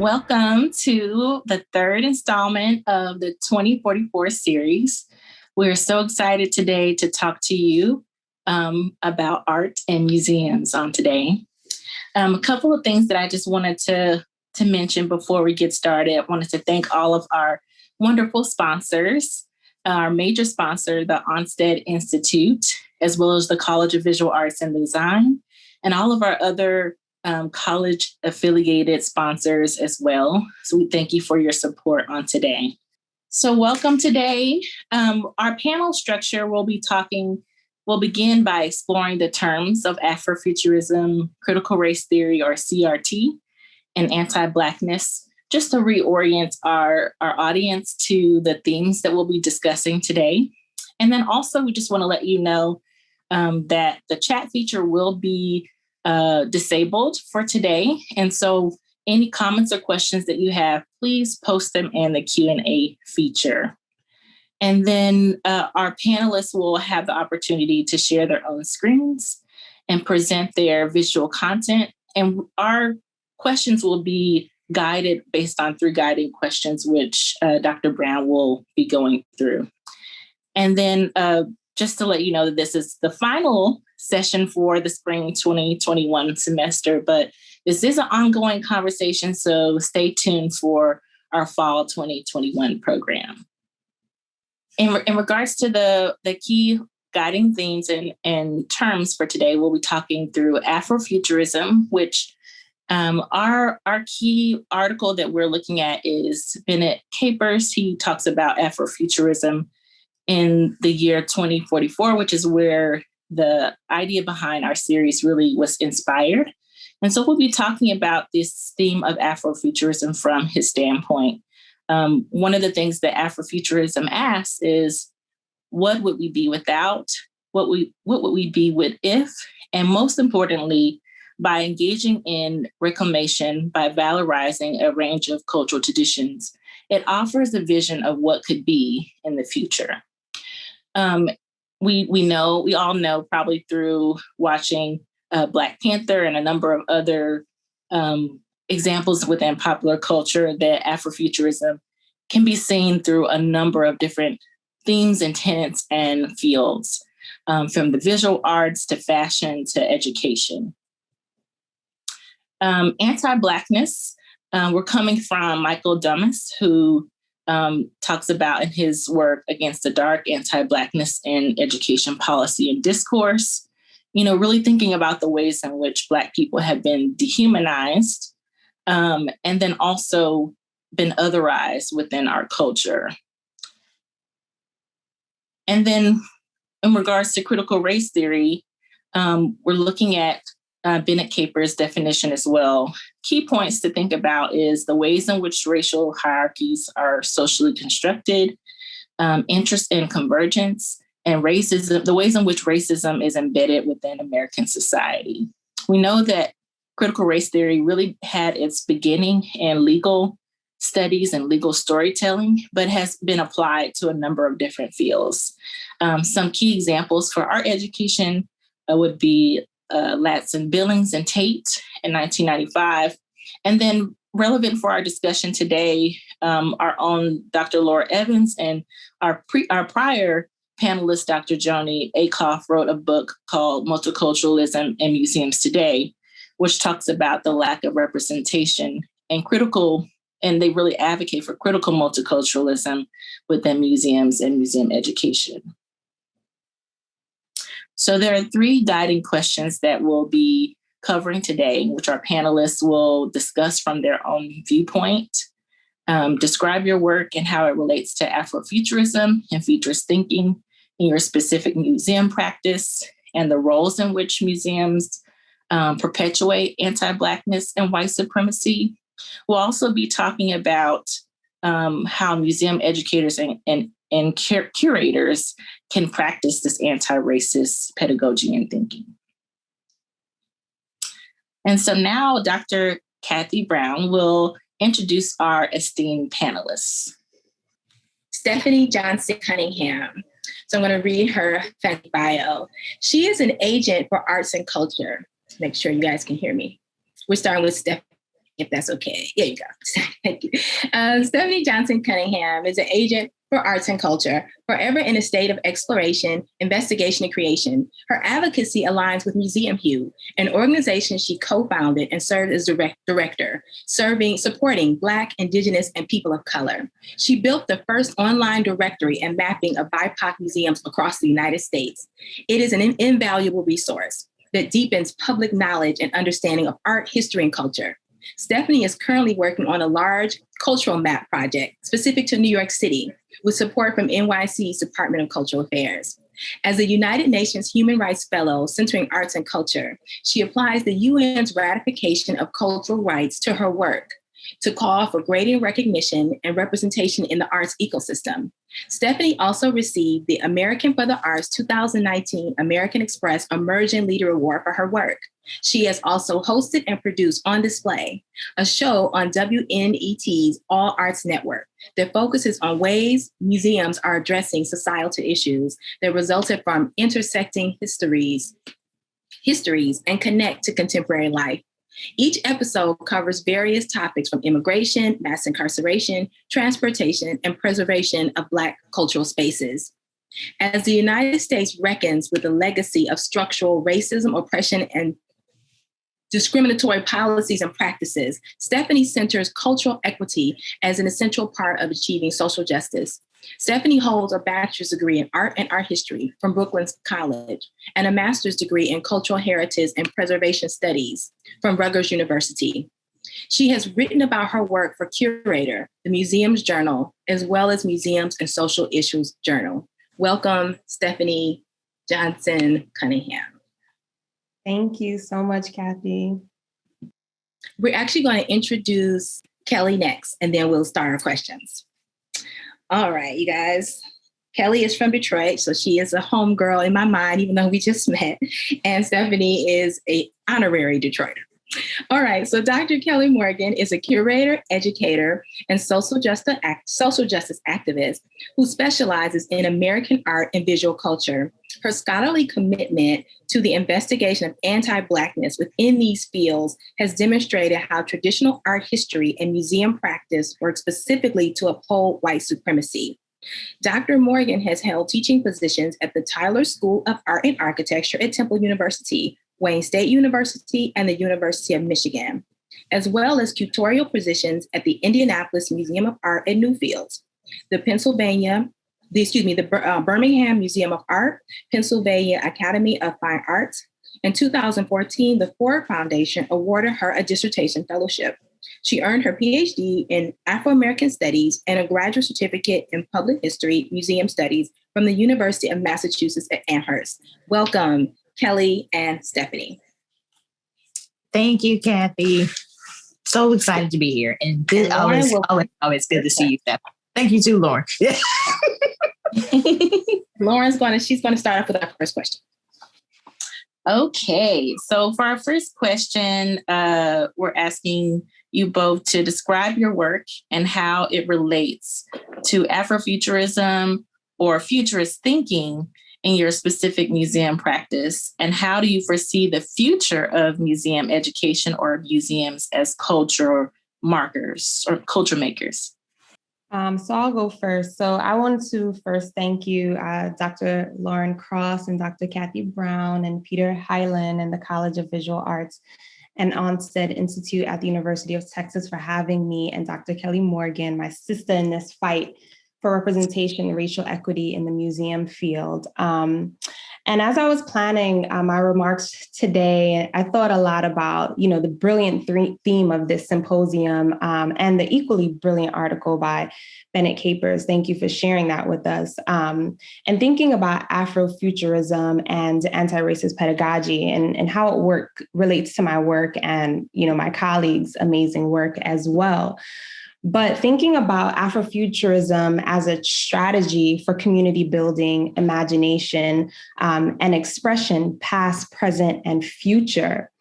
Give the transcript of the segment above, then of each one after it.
Welcome to the third installment of the 2044 series. We're so excited today to talk to you about art and museums on today. A couple of things that I just wanted to mention before we get started. I wanted to thank all of our wonderful sponsors, our major sponsor, the Onsted Institute, as well as the College of Visual Arts and Design, and all of our other college-affiliated sponsors as well. So we thank you for your support on today. So welcome today. Our panel structure will begin by exploring the terms of Afrofuturism, critical race theory, or CRT, and anti-Blackness, just to reorient our audience to the themes that we'll be discussing today. And then also, we just want to let you know that the chat feature will be disabled for today. And so any comments or questions that you have, please post them in the Q&A feature. And then our panelists will have the opportunity to share their own screens and present their visual content. And our questions will be guided based on 3 guiding questions, which Dr. Brown will be going through. And then just to let you know that this is the final session for the spring 2021 semester, but this is an ongoing conversation, so stay tuned for our fall 2021 program. In regards to the key guiding themes and terms for today, we'll be talking through Afrofuturism, which our key article that we're looking at is Bennett Caper's. He talks about Afrofuturism in the year 2044, which is where the idea behind our series really was inspired. And so we'll be talking about this theme of Afrofuturism from his standpoint. One of the things that Afrofuturism asks is, what would we be without? What would we be with if? And most importantly, by engaging in reclamation, by valorizing a range of cultural traditions, it offers a vision of what could be in the future. We all know probably through watching Black Panther and a number of other examples within popular culture that Afrofuturism can be seen through a number of different themes and tenets and fields, from the visual arts to fashion to education. Anti-Blackness, we're coming from Michael Dumas, who talks about in his work Against the Dark, Anti-Blackness in Education Policy and Discourse, really thinking about the ways in which Black people have been dehumanized and then also been otherized within our culture. And then in regards to critical race theory, we're looking at Bennett Caper's definition as well. Key points to think about is the ways in which racial hierarchies are socially constructed, interest in convergence, and racism, the ways in which racism is embedded within American society. We know that critical race theory really had its beginning in legal studies and legal storytelling, but has been applied to a number of different fields. Some key examples for art education would be Latson, Billings, and Tate in 1995. And then relevant for our discussion today, our own Dr. Laura Evans and our prior panelist, Dr. Joni Akoff, wrote a book called Multiculturalism in Museums Today, which talks about the lack of representation and they really advocate for critical multiculturalism within museums and museum education. So there are 3 guiding questions that we'll be covering today, which our panelists will discuss from their own viewpoint. Describe your work and how it relates to Afrofuturism and futurist thinking in your specific museum practice, and the roles in which museums perpetuate anti-Blackness and white supremacy. We'll also be talking about how museum educators and curators can practice this anti-racist pedagogy and thinking. And so now Dr. Kathy Brown will introduce our esteemed panelists. Stephanie Johnson-Cunningham. So I'm going to read her fancy bio. She is an agent for arts and culture. Make sure you guys can hear me. We're starting with Stephanie. if that's okay. There you go. Thank you. Stephanie Johnson-Cunningham is an agent for arts and culture, forever in a state of exploration, investigation, and creation. Her advocacy aligns with Museum Hue, an organization she co-founded and served as director, supporting Black, Indigenous, and people of color. She built the first online directory and mapping of BIPOC museums across the United States. It is an invaluable resource that deepens public knowledge and understanding of art, history, and culture. Stephanie is currently working on a large cultural map project specific to New York City with support from NYC's Department of Cultural Affairs. As a United Nations Human Rights Fellow centering arts and culture, she applies the UN's ratification of cultural rights to her work to call for greater recognition and representation in the arts ecosystem. Stephanie also received the American for the Arts 2019 American Express Emerging Leader Award for her work. She has also hosted and produced On Display, a show on WNET's All Arts Network that focuses on ways museums are addressing societal issues that resulted from intersecting histories and connect to contemporary life. Each episode covers various topics from immigration, mass incarceration, transportation, and preservation of Black cultural spaces. As the United States reckons with the legacy of structural racism, oppression, and discriminatory policies and practices, Stephanie centers cultural equity as an essential part of achieving social justice. Stephanie holds a bachelor's degree in art and art history from Brooklyn College and a master's degree in cultural heritage and preservation studies from Rutgers University. She has written about her work for Curator, the Museum's Journal, as well as Museums and Social Issues Journal. Welcome, Stephanie Johnson-Cunningham. Thank you so much, Kathy. We're actually going to introduce Kelli next, and then we'll start our questions. All right, you guys. Kelli is from Detroit, so she is a homegirl in my mind, even though we just met. And Stephanie is an honorary Detroiter. All right, so Dr. Kelli Morgan is a curator, educator, and social justice activist who specializes in American art and visual culture. Her scholarly commitment to the investigation of anti-Blackness within these fields has demonstrated how traditional art history and museum practice work specifically to uphold white supremacy. Dr. Morgan has held teaching positions at the Tyler School of Art and Architecture at Temple University, Wayne State University, and the University of Michigan, as well as curatorial positions at the Indianapolis Museum of Art at Newfields, the Birmingham Museum of Art, Pennsylvania Academy of Fine Arts. In 2014, the Ford Foundation awarded her a dissertation fellowship. She earned her Ph.D. in Afro-American Studies and a graduate certificate in Public History Museum Studies from the University of Massachusetts at Amherst. Welcome, Kelli and Stephanie. Thank you, Kathy. So excited to be here. And good, always good to see you, Stephanie. Thank you too, Lauren. She's going to start off with our first question. Okay, so for our first question, we're asking you both to describe your work and how it relates to Afrofuturism or futurist thinking in your specific museum practice, and how do you foresee the future of museum education or museums as culture markers or culture makers? So I'll go first. So I want to first thank you, Dr. Lauren Cross and Dr. Kathy Brown and Peter Hyland and the College of Visual Arts and Onsted Institute at the University of Texas for having me, and Dr. Kelli Morgan, my sister in this fight for representation and racial equity in the museum field. And as I was planning my remarks today, I thought a lot about, the brilliant theme of this symposium and the equally brilliant article by Bennett Caper. Thank you for sharing that with us. And thinking about Afrofuturism and anti-racist pedagogy and how it relates to my work and, my colleagues' amazing work as well. But thinking about Afrofuturism as a strategy for community building, imagination, and expression, past, present, and future.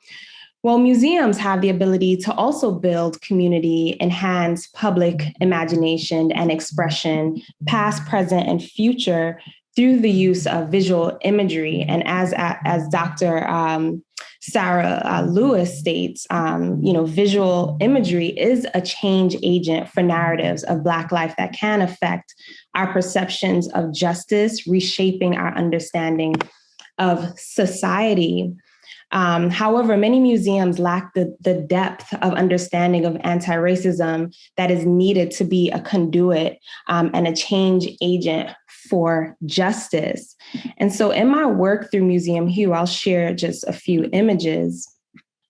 Well, museums have the ability to also build community, enhance public imagination and expression, past, present, and future through the use of visual imagery. And as Dr. Sarah Lewis states, visual imagery is a change agent for narratives of Black life that can affect our perceptions of justice, reshaping our understanding of society. However, many museums lack the depth of understanding of anti-racism that is needed to be a conduit and a change agent for justice. And so in my work through Museum Hue, I'll share just a few images.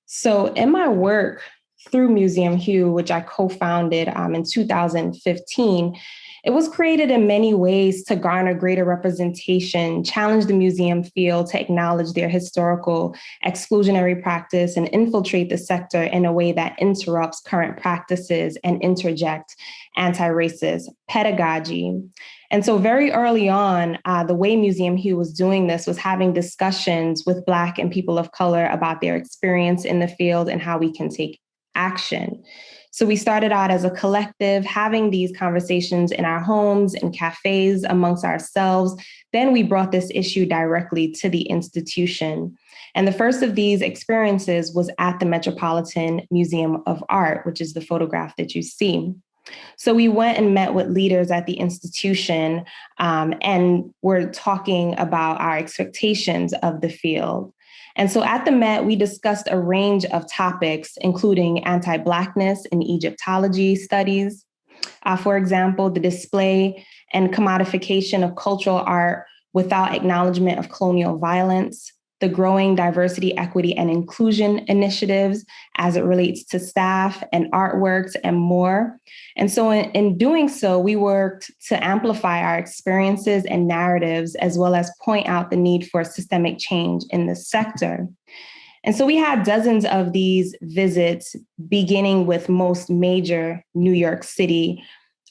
So in my work through Museum Hue, which I co-founded in 2015, it was created in many ways to garner greater representation, challenge the museum field to acknowledge their historical exclusionary practice, and infiltrate the sector in a way that interrupts current practices and interject anti-racist pedagogy. And so very early on, the way Museum Hue was doing this was having discussions with Black and people of color about their experience in the field and how we can take action. So we started out as a collective, having these conversations in our homes and cafes amongst ourselves. Then we brought this issue directly to the institution. And the first of these experiences was at the Metropolitan Museum of Art, which is the photograph that you see. So we went and met with leaders at the institution and we're talking about our expectations of the field. And so at the Met, we discussed a range of topics, including anti-Blackness and Egyptology studies. For example, the display and commodification of cultural art without acknowledgement of colonial violence, the growing diversity, equity, and inclusion initiatives as it relates to staff and artworks and more. And so in doing so, we worked to amplify our experiences and narratives, as well as point out the need for systemic change in the sector. And so we had dozens of these visits, beginning with most major New York City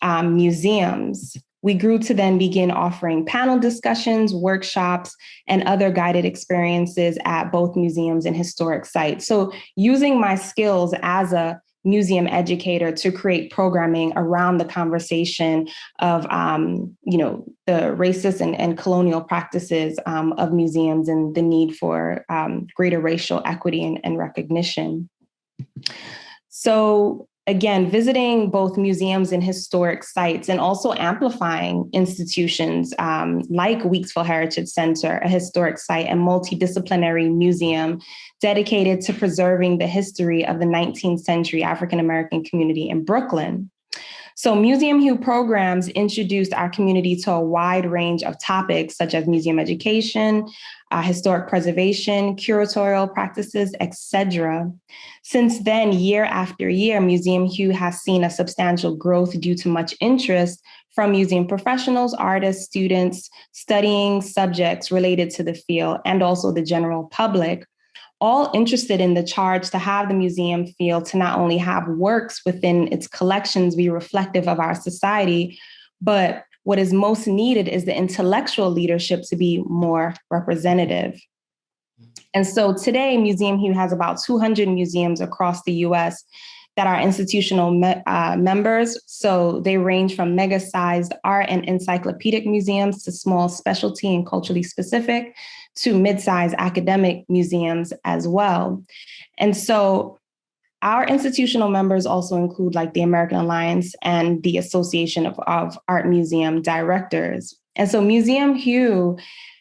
museums. We grew to then begin offering panel discussions, workshops, and other guided experiences at both museums and historic sites. So using my skills as a museum educator to create programming around the conversation of, the racist and colonial practices of museums and the need for greater racial equity and recognition. So again, visiting both museums and historic sites and also amplifying institutions like Weeksville Heritage Center, a historic site and multidisciplinary museum dedicated to preserving the history of the 19th century African-American community in Brooklyn. So Museum Hue programs introduced our community to a wide range of topics such as museum education, historic preservation, curatorial practices, etc. Since then, year after year, Museum Hue has seen a substantial growth due to much interest from museum professionals, artists, students studying subjects related to the field, and also the general public, all interested in the charge to have the museum field to not only have works within its collections be reflective of our society, but what is most needed is the intellectual leadership to be more representative. And so today, Museum Hue has about 200 museums across the U.S. that are institutional members. So they range from mega-sized art and encyclopedic museums to small specialty and culturally specific to mid-sized academic museums as well. And so our institutional members also include like the American Alliance and the Association of Art Museum Directors. And so Museum Hue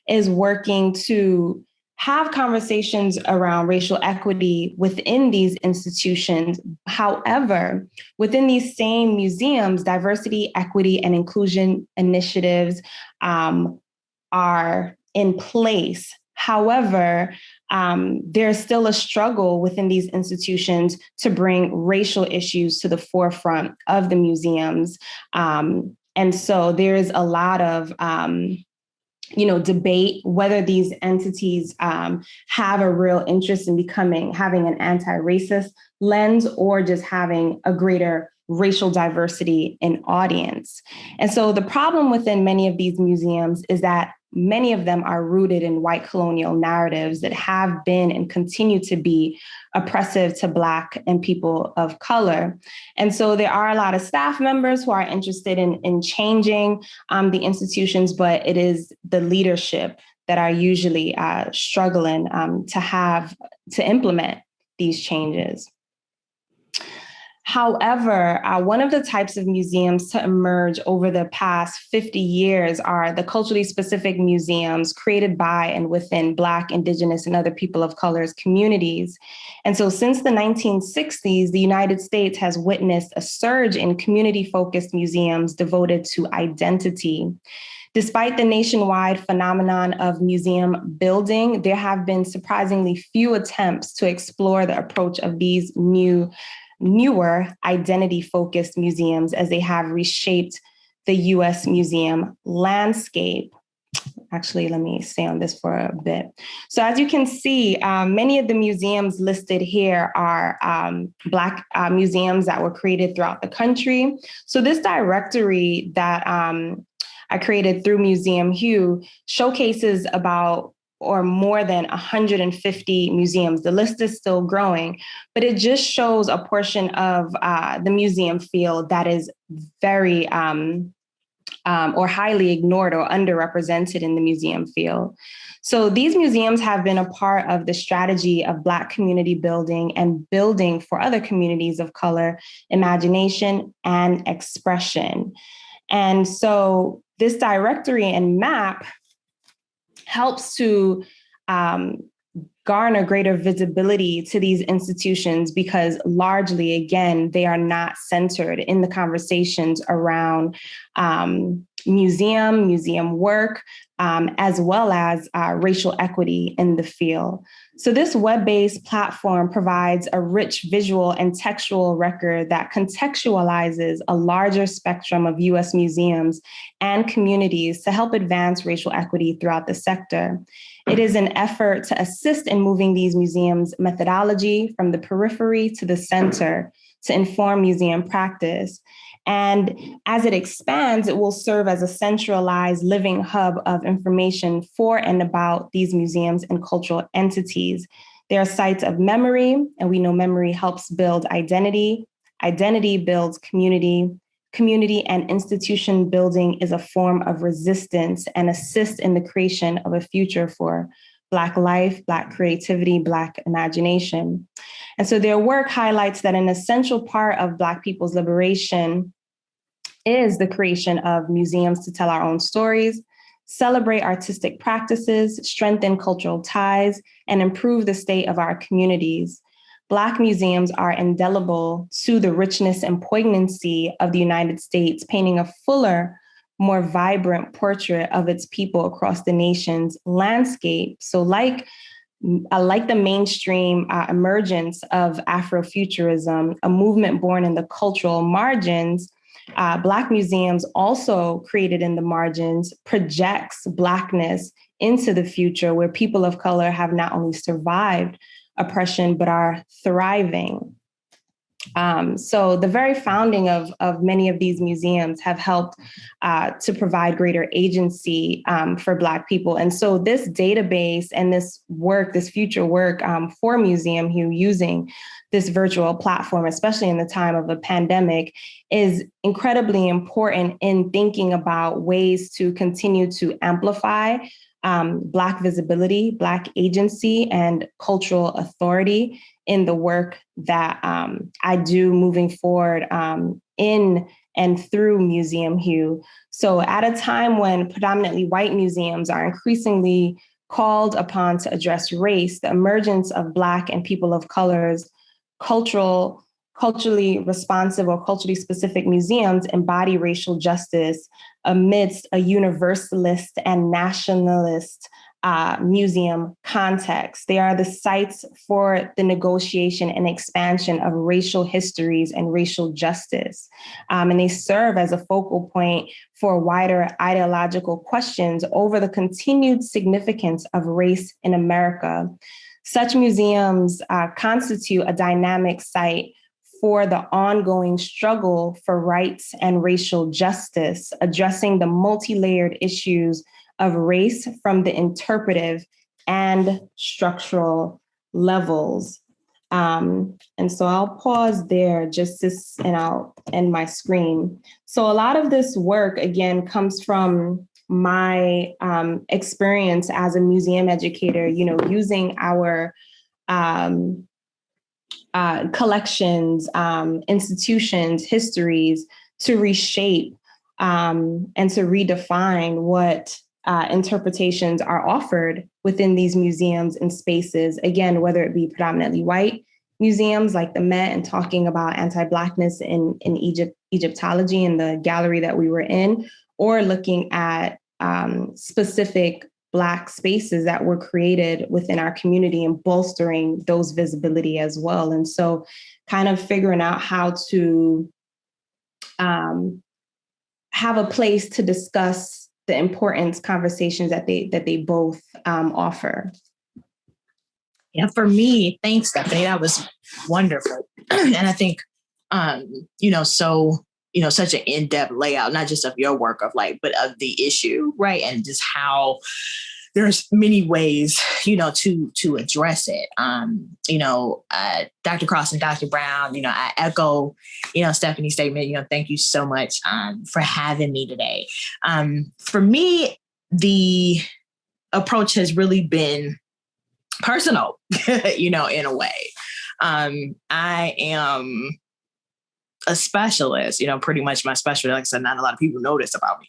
is working to have conversations around racial equity within these institutions. However, within these same museums, diversity, equity, and inclusion initiatives are in place. However, there's still a struggle within these institutions to bring racial issues to the forefront of the museums. And so there is a lot of debate whether these entities have a real interest in having an anti-racist lens or just having a greater racial diversity in audience. And so the problem within many of these museums is that many of them are rooted in white colonial narratives that have been and continue to be oppressive to Black and people of color. And so there are a lot of staff members who are interested in changing the institutions, but it is the leadership that are usually struggling to have to implement these changes. However, one of the types of museums to emerge over the past 50 years are the culturally specific museums created by and within Black, Indigenous, and other people of color's communities. And so since the 1960s, the United States has witnessed a surge in community-focused museums devoted to identity. Despite the nationwide phenomenon of museum building, there have been surprisingly few attempts to explore the approach of these newer identity-focused museums as they have reshaped the U.S. museum landscape. Actually, let me stay on this for a bit. So as you can see, many of the museums listed here are Black museums that were created throughout the country. So this directory that I created through Museum Hue showcases about or more than 150 museums. The list is still growing, but it just shows a portion of the museum field that is very or highly ignored or underrepresented in the museum field. So these museums have been a part of the strategy of Black community building and building for other communities of color, imagination, and expression. And so this directory and map helps to garner greater visibility to these institutions because largely, again, they are not centered in the conversations around museum work, as well as racial equity in the field. So this web-based platform provides a rich visual and textual record that contextualizes a larger spectrum of U.S. museums and communities to help advance racial equity throughout the sector. It is an effort to assist in moving these museums' methodology from the periphery to the center to inform museum practice. And as it expands, it will serve as a centralized living hub of information for and about these museums and cultural entities. They are sites of memory, and we know memory helps build identity. Identity builds community. Community and institution building is a form of resistance and assists in the creation of a future for Black life, Black creativity, Black imagination. And so their work highlights that an essential part of Black people's liberation is the creation of museums to tell our own stories, celebrate artistic practices, strengthen cultural ties, and improve the state of our communities. Black museums are indelible to the richness and poignancy of the United States, painting a fuller, more vibrant portrait of its people across the nation's landscape. So like the mainstream emergence of Afrofuturism, a movement born in the cultural margins, Black museums also created in the margins projects Blackness into the future where people of color have not only survived oppression, but are thriving. So the very founding of many of these museums have helped to provide greater agency for Black people. And so this database and this work, this future work for Museum Hue using this virtual platform, especially in the time of a pandemic, is incredibly important in thinking about ways to continue to amplify Black visibility, Black agency, and cultural authority in the work that I do moving forward in and through Museum Hue. So at a time when predominantly white museums are increasingly called upon to address race, the emergence of Black and people of color's culturally responsive or culturally specific museums embody racial justice amidst a universalist and nationalist museum context. They are the sites for the negotiation and expansion of racial histories and racial justice. And they serve as a focal point for wider ideological questions over the continued significance of race in America. Such museums constitute a dynamic site for the ongoing struggle for rights and racial justice, addressing the multi-layered issues of race from the interpretive and structural levels. And so I'll pause there and I'll end my screen. So a lot of this work, again, comes from my experience as a museum educator, using our collections, institutions, histories to reshape and to redefine what interpretations are offered within these museums and spaces. Again, whether it be predominantly white museums like the Met and talking about anti-Blackness in Egyptology and the gallery that we were in, or looking at specific Black spaces that were created within our community and bolstering those visibility as well. And so kind of figuring out how to have a place to discuss the importance conversations that they both offer. Yeah, for me, thanks, Stephanie. That was wonderful. And I think, such an in-depth layout, not just of your work but of the issue, right? And just how there's many ways, to address it. Dr. Cross and Dr. Brown, I echo, Stephanie's statement, thank you so much for having me today. For me, the approach has really been personal, in a way. I am a specialist, pretty much my specialty. Like I said, not a lot of people notice about me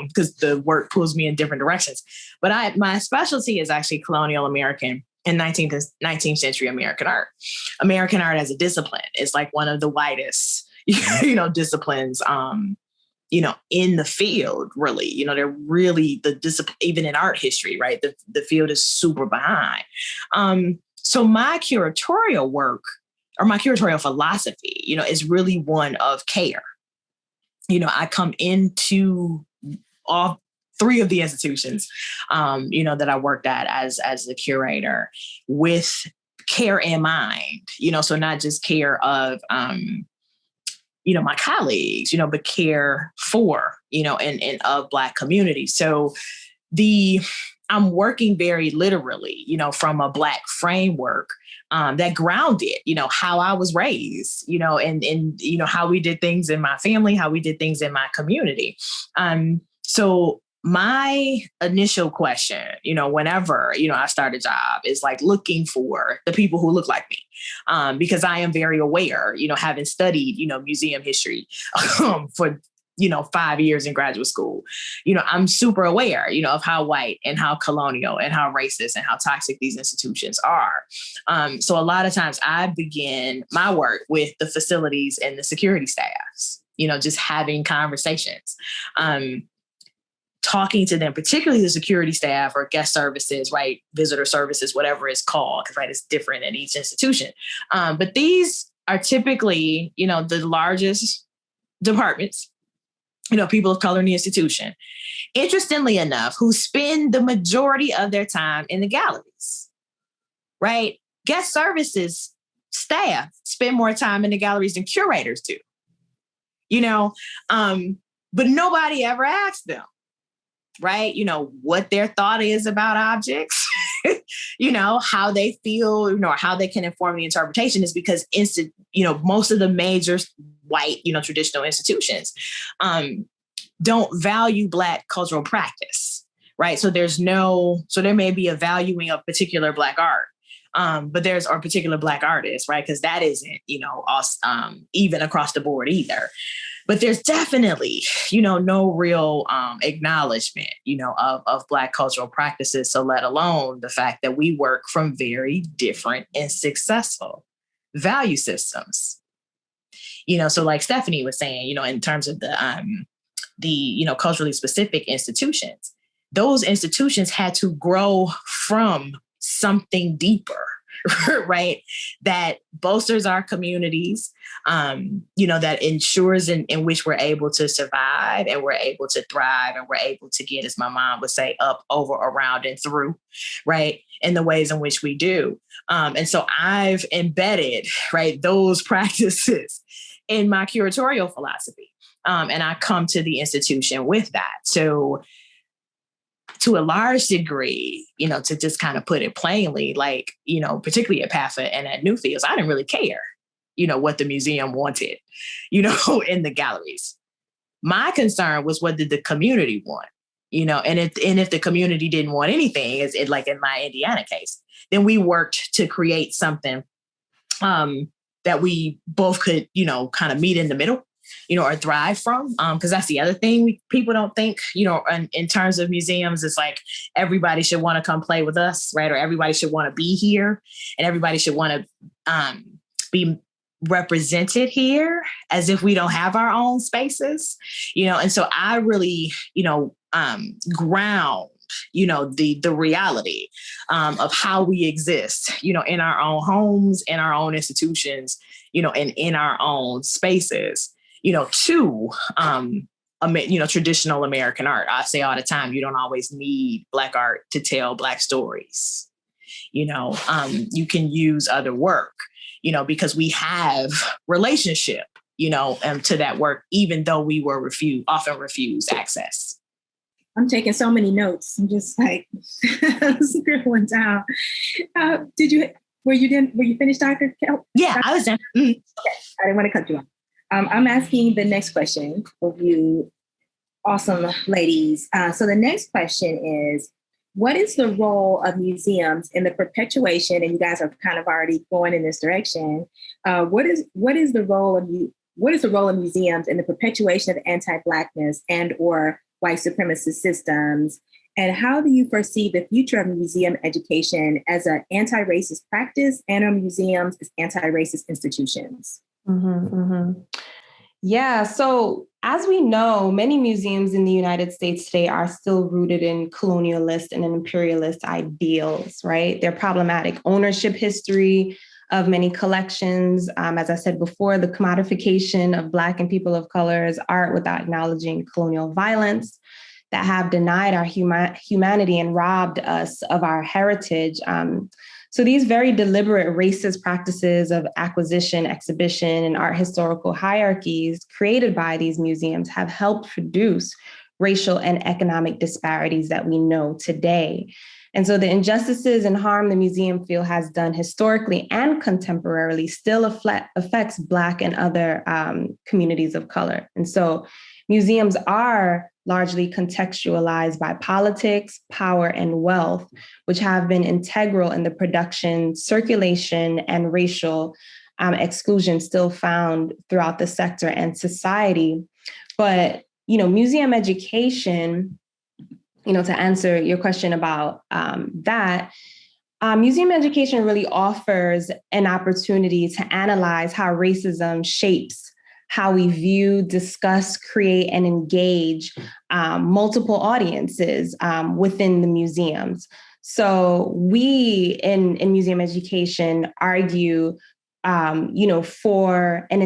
because the work pulls me in different directions. But my specialty is actually colonial American and 19th century American art. American art as a discipline is like one of the widest, disciplines, in the field, really. They're really the discipline, even in art history, right? The field is super behind. So my curatorial work, or my curatorial philosophy, is really one of care. I come into all three of the institutions, that I worked at as the curator with care in mind, so not just care of, my colleagues, but care for, and of Black communities. So I'm working very literally, from a Black framework that grounded, how I was raised, and how we did things in my family, how we did things in my community. So my initial question, whenever, I start a job is like looking for the people who look like me, because I am very aware, having studied, museum history for 5 years in graduate school, I'm super aware, of how white and how colonial and how racist and how toxic these institutions are. So a lot of times I begin my work with the facilities and the security staffs, just having conversations, talking to them, particularly the security staff or guest services, right? Visitor services, whatever it's called, because it's different in each institution. But these are typically, the largest departments, people of color in the institution, interestingly enough, who spend the majority of their time in the galleries, right? Guest services staff spend more time in the galleries than curators do, but nobody ever asks them, right? What their thought is about objects, how they feel, or how they can inform the interpretation is because, most of the major white, traditional institutions don't value Black cultural practice, right? So there may be a valuing of particular Black art, but there's a particular Black artist, right? Because that isn't, even across the board either. But there's definitely, no real acknowledgement, of Black cultural practices. So let alone the fact that we work from very different and successful value systems. So like Stephanie was saying, in terms of the culturally specific institutions, those institutions had to grow from something deeper, right? That bolsters our communities, that ensures in which we're able to survive and we're able to thrive and we're able to get, as my mom would say, up, over, around, and through, right? In the ways in which we do. And so I've embedded, right, those practices in my curatorial philosophy. And I come to the institution with that. So to a large degree, to just kind of put it plainly, like, particularly at PAFA and at Newfields, I didn't really care, what the museum wanted, in the galleries. My concern was, what did the community want? and if the community didn't want anything, is like in my Indiana case, then we worked to create something that we both could, kind of meet in the middle, or thrive from. Because that's the other thing people don't think, in terms of museums, it's like everybody should want to come play with us, right? Or everybody should want to be here, and everybody should want to be represented here, as if we don't have our own spaces, And so I really, ground, the reality of how we exist, in our own homes, in our own institutions, and in our own spaces, to traditional American art. I say all the time, you don't always need Black art to tell Black stories. You can use other work, because we have relationship, to that work, even though we were often refused access. I'm taking so many notes. I'm just like scribbling down. Were you finished, Dr. Kelli? Yeah, I was done. Okay. I didn't want to cut you off. I'm asking the next question of you, awesome ladies. So the next question is, what is the role of museums in the perpetuation? And you guys are kind of already going in this direction. What is the role of museums in the perpetuation of anti-Blackness and or white supremacist systems? And how do you foresee the future of museum education as an anti-racist practice and of museums as anti-racist institutions? Mm-hmm, mm-hmm. Yeah, so as we know, many museums in the United States today are still rooted in colonialist and imperialist ideals, right? They're problematic ownership history of many collections. As I said before, the commodification of Black and people of color's art without acknowledging colonial violence that have denied our humanity and robbed us of our heritage. So these very deliberate racist practices of acquisition, exhibition, and art historical hierarchies created by these museums have helped produce racial and economic disparities that we know today. And so the injustices and harm the museum field has done historically and contemporarily still affects Black and other communities of color. And so museums are largely contextualized by politics, power, and wealth, which have been integral in the production, circulation, and racial exclusion still found throughout the sector and society. But, museum education, to answer your question about that, museum education really offers an opportunity to analyze how racism shapes how we view, discuss, create, and engage multiple audiences within the museums. So we in museum education argue, for an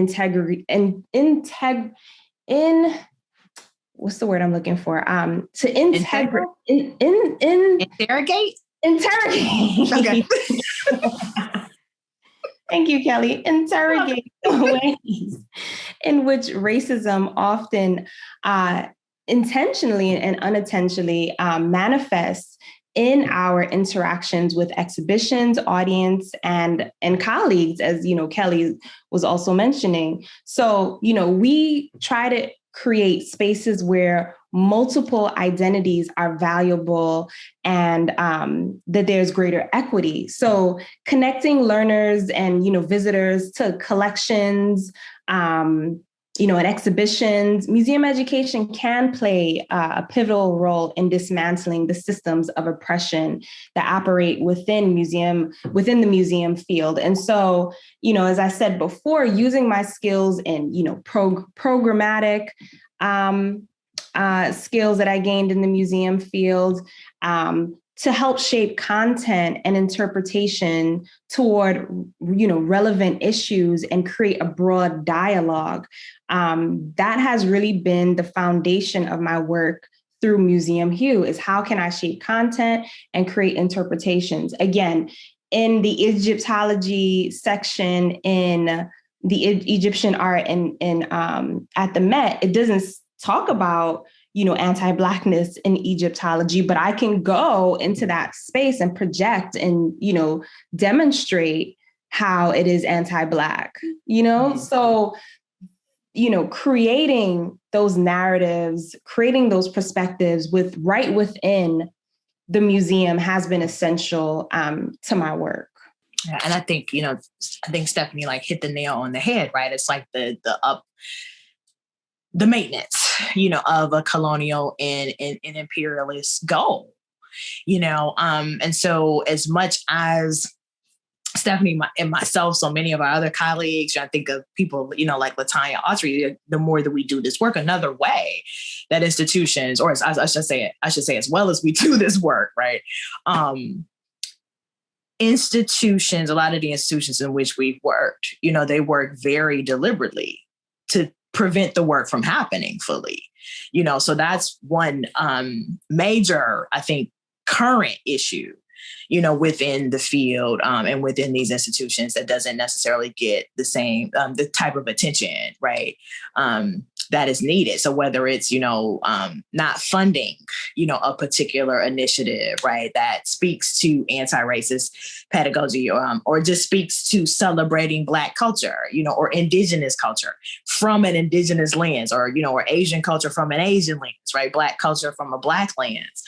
what's the word I'm looking for? Interrogate. Okay. Thank you, Kelli. Interrogate the ways in which racism often intentionally and unintentionally manifests in our interactions with exhibitions, audience, and colleagues, as Kelli was also mentioning. So, we try to create spaces where multiple identities are valuable and that there's greater equity. So connecting learners and, visitors to collections, and exhibitions, museum education can play a pivotal role in dismantling the systems of oppression that operate within the museum field. And so, as I said before, using my skills in, programmatic skills that I gained in the museum field to help shape content and interpretation toward, relevant issues and create a broad dialogue. That has really been the foundation of my work through Museum Hue, is how can I shape content and create interpretations? Again, in the Egyptology section in the Egyptian art in at the Met, it doesn't talk about, anti-Blackness in Egyptology, but I can go into that space and project and, demonstrate how it is anti-Black, So, creating those narratives, creating those perspectives right within the museum has been essential to my work. Yeah, and I think Stephanie like hit the nail on the head, right? It's like the maintenance, of a colonial and imperialist goal, and so as much as Stephanie and myself, so many of our other colleagues, I think of people, like Latanya Autry, the more that we do this work, another way that institutions, or I should say, as well as we do this work, right? Institutions, a lot of the institutions in which we've worked, they work very deliberately to prevent the work from happening fully, so that's one major, I think, current issue, within the field and within these institutions that doesn't necessarily get the same, the type of attention, right, that is needed. So whether it's, not funding, a particular initiative, right, that speaks to anti-racist pedagogy or just speaks to celebrating Black culture, or Indigenous culture from an Indigenous lens, or Asian culture from an Asian lens, right, Black culture from a Black lens.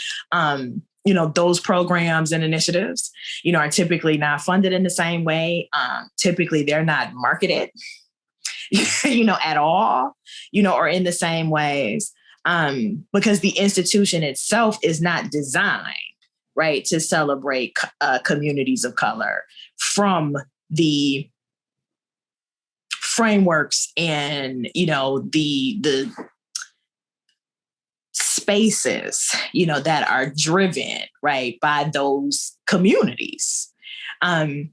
Those programs and initiatives, are typically not funded in the same way. Typically, they're not marketed, at all, or in the same ways, because the institution itself is not designed, right, to celebrate communities of color from the frameworks and, the spaces, that are driven, right, by those communities. I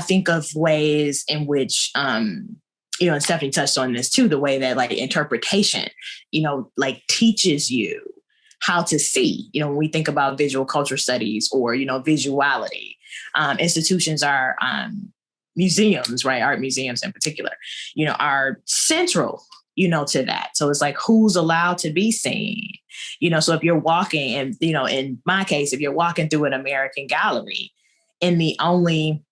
think of ways in which, and Stephanie touched on this too, the way that like interpretation, like teaches you how to see, when we think about visual culture studies or, visuality, institutions are, museums, right, art museums in particular, are central, to that. So it's like, who's allowed to be seen? So if you're walking and, in my case, if you're walking through an American gallery and the only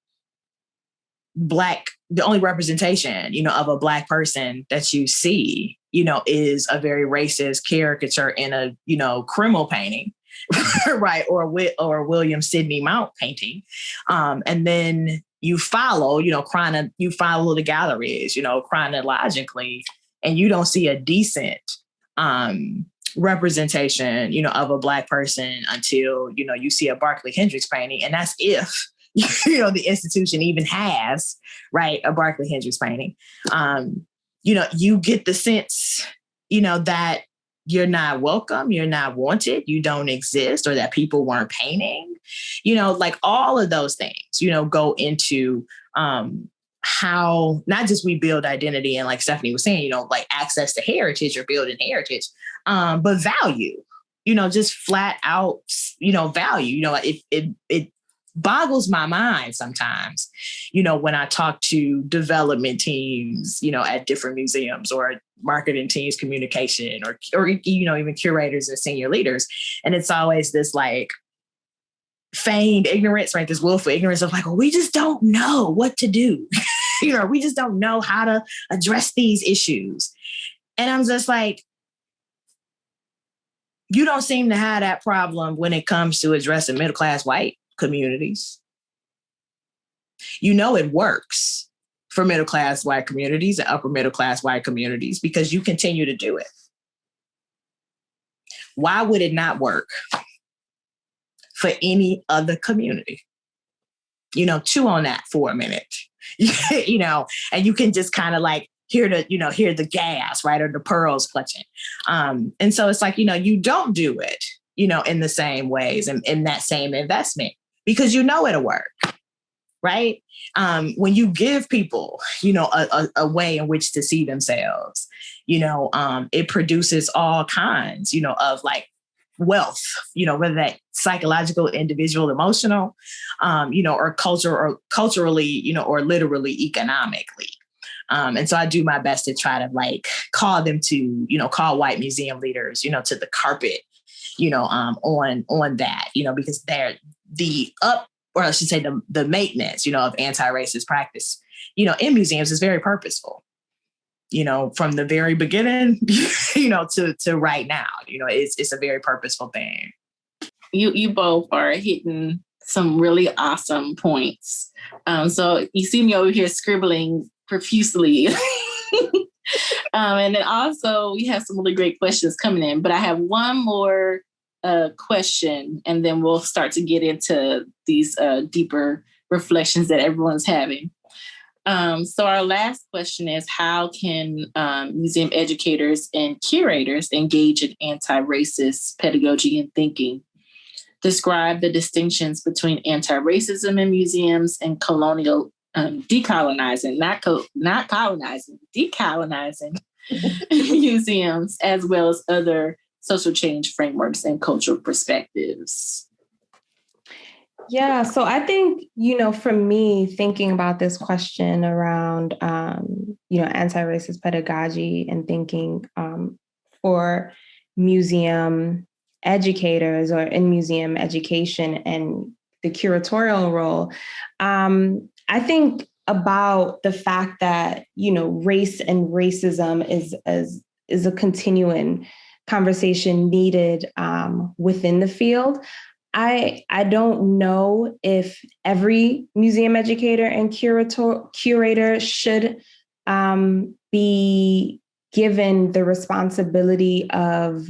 representation, of a Black person that you see, is a very racist caricature in a, criminal painting, right, or William Sidney Mount painting, and then you follow, you follow the galleries, chronologically, and you don't see a decent representation, of a Black person until, you see a Barclay Hendricks painting. And that's if, the institution even has, right, a Barclay Hendricks painting. You get the sense, that you're not welcome, you're not wanted, you don't exist, or that people weren't painting, like all of those things, go into how not just we build identity and, like Stephanie was saying, like access to heritage or building heritage, but value, just flat out, value. It boggles my mind sometimes, when I talk to development teams, at different museums, or marketing teams, communication, or even curators and senior leaders. And it's always this like feigned ignorance, right? This willful ignorance of like, well, we just don't know what to do. We just don't know how to address these issues. And I'm just like, you don't seem to have that problem when it comes to addressing middle-class white communities. It works for middle-class white communities and upper middle-class white communities because you continue to do it. Why would it not work for any other community? Chew on that for a minute, and you can just kind of like hear the gas, right, or the pearls clutching. And so it's like, you don't do it, in the same ways and in that same investment because it'll work, right? When you give people, a way in which to see themselves, it produces all kinds, of like wealth, whether that psychological, individual, emotional, or culturally, or literally economically. And so I do my best to try to like call them to, call white museum leaders, to the carpet, on that, because they're or I should say the maintenance, of anti-racist practice, in museums is very purposeful. from the very beginning, to right now, it's a very purposeful thing. You both are hitting some really awesome points. So you see me over here scribbling profusely. And then also we have some really great questions coming in, but I have one more question, and then we'll start to get into these deeper reflections that everyone's having. So our last question is, how can museum educators and curators engage in anti-racist pedagogy and thinking? Describe the distinctions between anti-racism in museums and colonial decolonizing, not colonizing, decolonizing museums, as well as other social change frameworks and cultural perspectives. Yeah, so I think, for me, thinking about this question around, anti-racist pedagogy and thinking for museum educators or in museum education and the curatorial role, I think about the fact that, race and racism is a continuing conversation needed within the field. I don't know if every museum educator and curator should be given the responsibility of,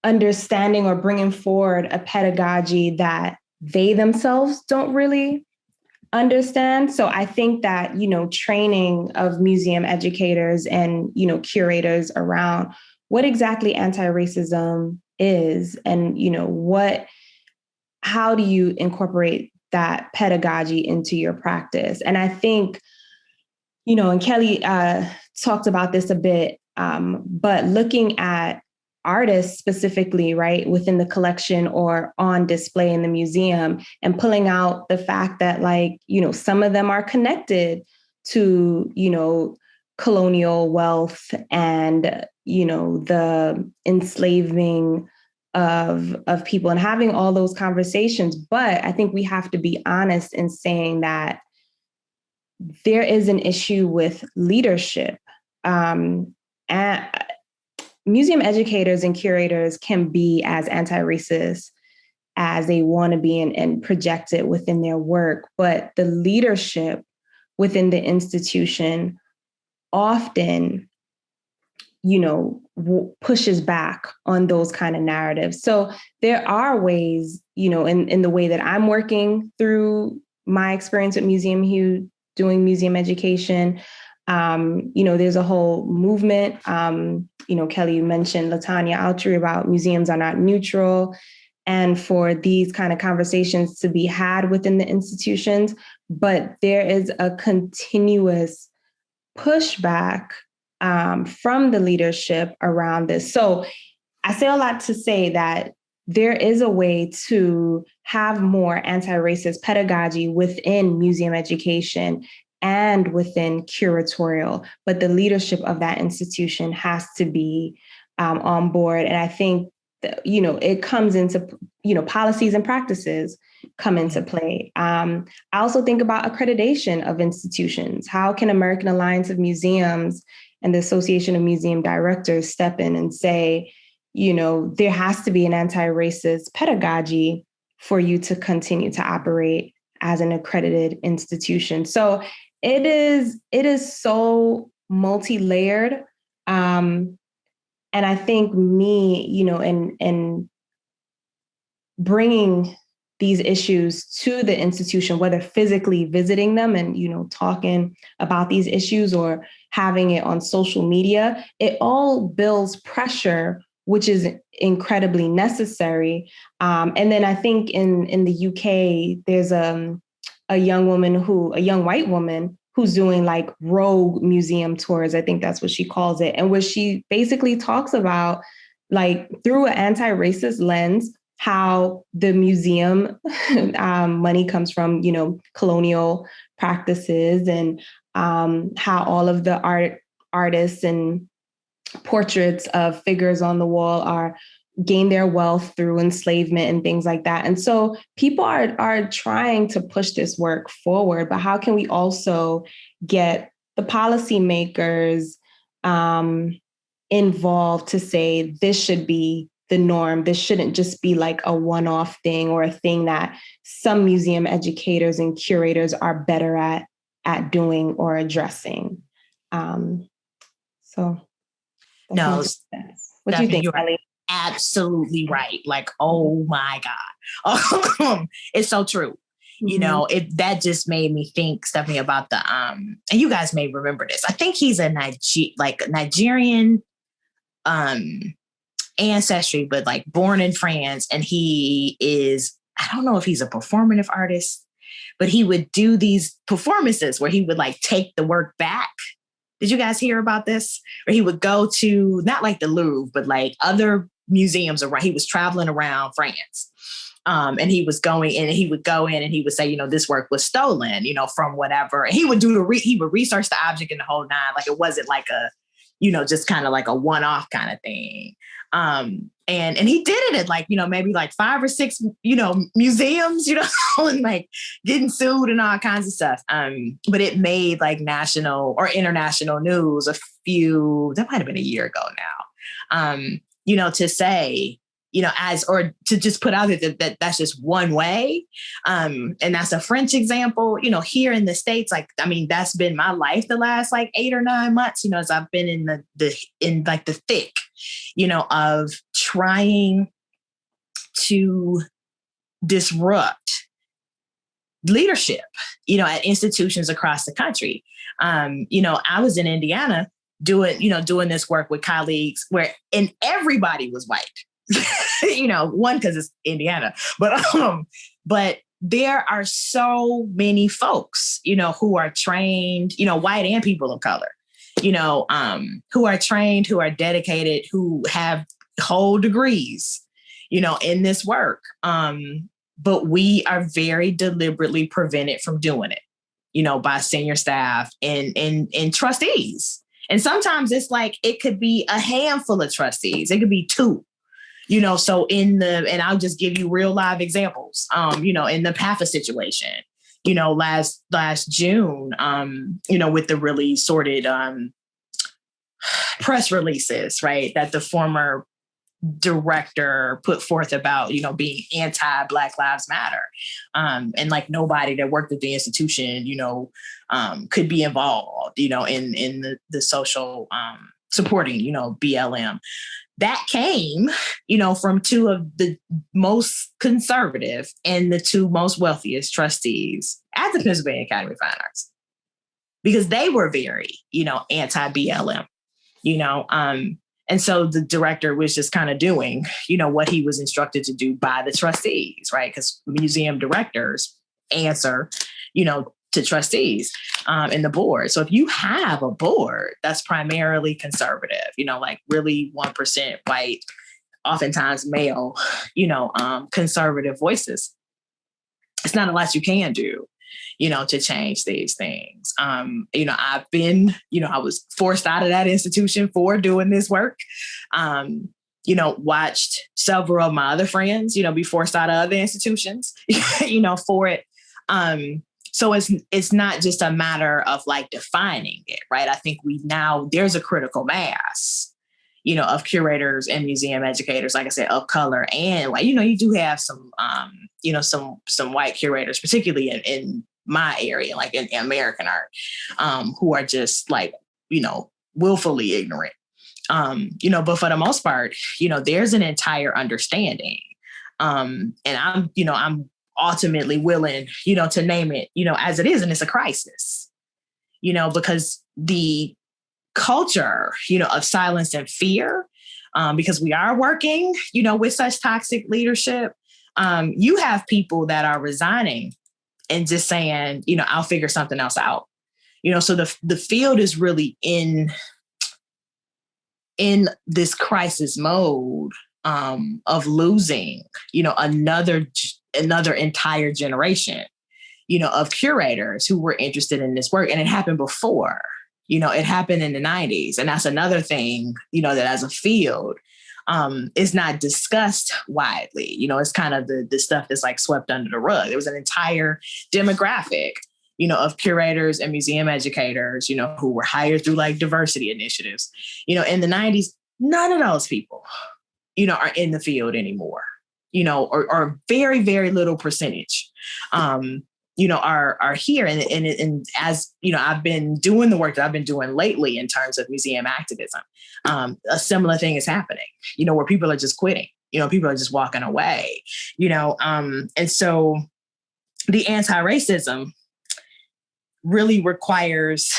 understanding or bringing forward a pedagogy that they themselves don't really understand. So I think that, training of museum educators and, curators around what exactly anti-racism is and, how do you incorporate that pedagogy into your practice? And I think, and Kelli talked about this a bit, but looking at artists specifically, right, within the collection or on display in the museum and pulling out the fact that some of them are connected to, colonial wealth and, the enslaving of people and having all those conversations. But I think we have to be honest in saying that there is an issue with leadership. And museum educators and curators can be as anti-racist as they want to be and project it within their work. But the leadership within the institution often, pushes back on those kind of narratives. So there are ways, in the way that I'm working through my experience at Museum Hugh doing museum education. There's a whole movement. Kelli, you mentioned LaTanya Altry about museums are not neutral, and for these kind of conversations to be had within the institutions. But there is a continuous pushback from the leadership around this. So I say a lot to say that there is a way to have more anti-racist pedagogy within museum education and within curatorial, but the leadership of that institution has to be on board. And I think that, it comes into, policies and practices come into play. I also think about accreditation of institutions. How can American Alliance of Museums and the Association of Museum Directors step in and say, there has to be an anti-racist pedagogy for you to continue to operate as an accredited institution. So it is so multi-layered. And I think in bringing these issues to the institution, whether physically visiting them and, talking about these issues or having it on social media, it all builds pressure, which is incredibly necessary. And then I think in the UK, there's a young white woman who's doing rogue museum tours. I think that's what she calls it. And where she basically talks about through an anti-racist lens, how the museum money comes from, colonial practices and how all of the artists and portraits of figures on the wall gain their wealth through enslavement and things like that. And so people are trying to push this work forward, but how can we also get the policymakers involved to say this should be the norm. This shouldn't just be like a one-off thing or a thing that some museum educators and curators are better at doing or addressing. So no, what do you think, Kelli? Absolutely right. Like, oh my God. It's so true. You know, that just made me think, Stephanie, about the and you guys may remember this. I think he's a Nigerian ancestry, but like born in France. And he is, I don't know if he's a performative artist, but he would do these performances where he would like take the work back. Did you guys hear about this? Or he would go to not like the Louvre, but like other museums around. He was traveling around France. And he was going in and he would go in and he would say, you know, this work was stolen, you know, from whatever. And he would he would research the object and the whole nine. Like it wasn't like a, you know, just kind of like a one-off kind of thing. And he did it at like, you know, maybe like 5 or 6, you know, museums, you know, and like getting sued and all kinds of stuff. But it made like national or international news that might've been a year ago now, you know, to say, you know, or to just put out there that that's just one way. And that's a French example, you know, here in the States, like, I mean, that's been my life the last like 8 or 9 months, you know, as I've been in the thick, you know, of trying to disrupt leadership, you know, at institutions across the country. You know, I was in Indiana doing this work with colleagues and everybody was white. You know, one, because it's Indiana, but there are so many folks, you know, who are trained, you know, white and people of color, you know, who are trained, who are dedicated, who have whole degrees, you know, in this work. But we are very deliberately prevented from doing it, you know, by senior staff and trustees. And sometimes it's like, it could be a handful of trustees. It could be 2. You know, so and I'll just give you real live examples, you know, in the PAFA situation, you know, last June, you know, with the really sordid press releases, right, that the former director put forth about, you know, being anti-Black Lives Matter. And like nobody that worked at the institution, you know, could be involved, you know, in the social supporting, you know, BLM. That came, you know, from 2 of the most conservative and the 2 most wealthiest trustees at the Pennsylvania Academy of Fine Arts, because they were very, you know, anti-BLM, you know, and so the director was just kind of doing, you know, what he was instructed to do by the trustees, right? Because museum directors answer, you know, to trustees and the board. So if you have a board that's primarily conservative, you know, like really 1% white, oftentimes male, you know, conservative voices, it's not a lot you can do, you know, to change these things. You know, I've been, you know, I was forced out of that institution for doing this work. You know, watched several of my other friends, you know, be forced out of other institutions, you know, for it. So it's not just a matter of like defining it, right? I think there's a critical mass, you know, of curators and museum educators, like I said, of color. And like, you know, you do have some, you know, some white curators, particularly in my area, like in American art, who are just like, you know, willfully ignorant, you know, but for the most part, you know, there's an entire understanding. And I'm ultimately willing, you know, to name it, you know, as it is. And it's a crisis, you know, because the culture, you know, of silence and fear, because we are working, you know, with such toxic leadership, you have people that are resigning and just saying, you know, I'll figure something else out, you know, so the field is really in this crisis mode of losing, you know, another entire generation, you know, of curators who were interested in this work. And it happened before, you know, it happened in the 90s. And that's another thing, you know, that as a field is not discussed widely. You know, it's kind of the stuff that's like swept under the rug. There was an entire demographic, of curators and museum educators, who were hired through like diversity initiatives, in the 90s, none of those people, are in the field anymore, or very, very little percentage, are here. And as, I've been doing the work that I've been doing lately in terms of museum activism, a similar thing is happening, where people are just quitting, people are just walking away, and so the anti-racism really requires,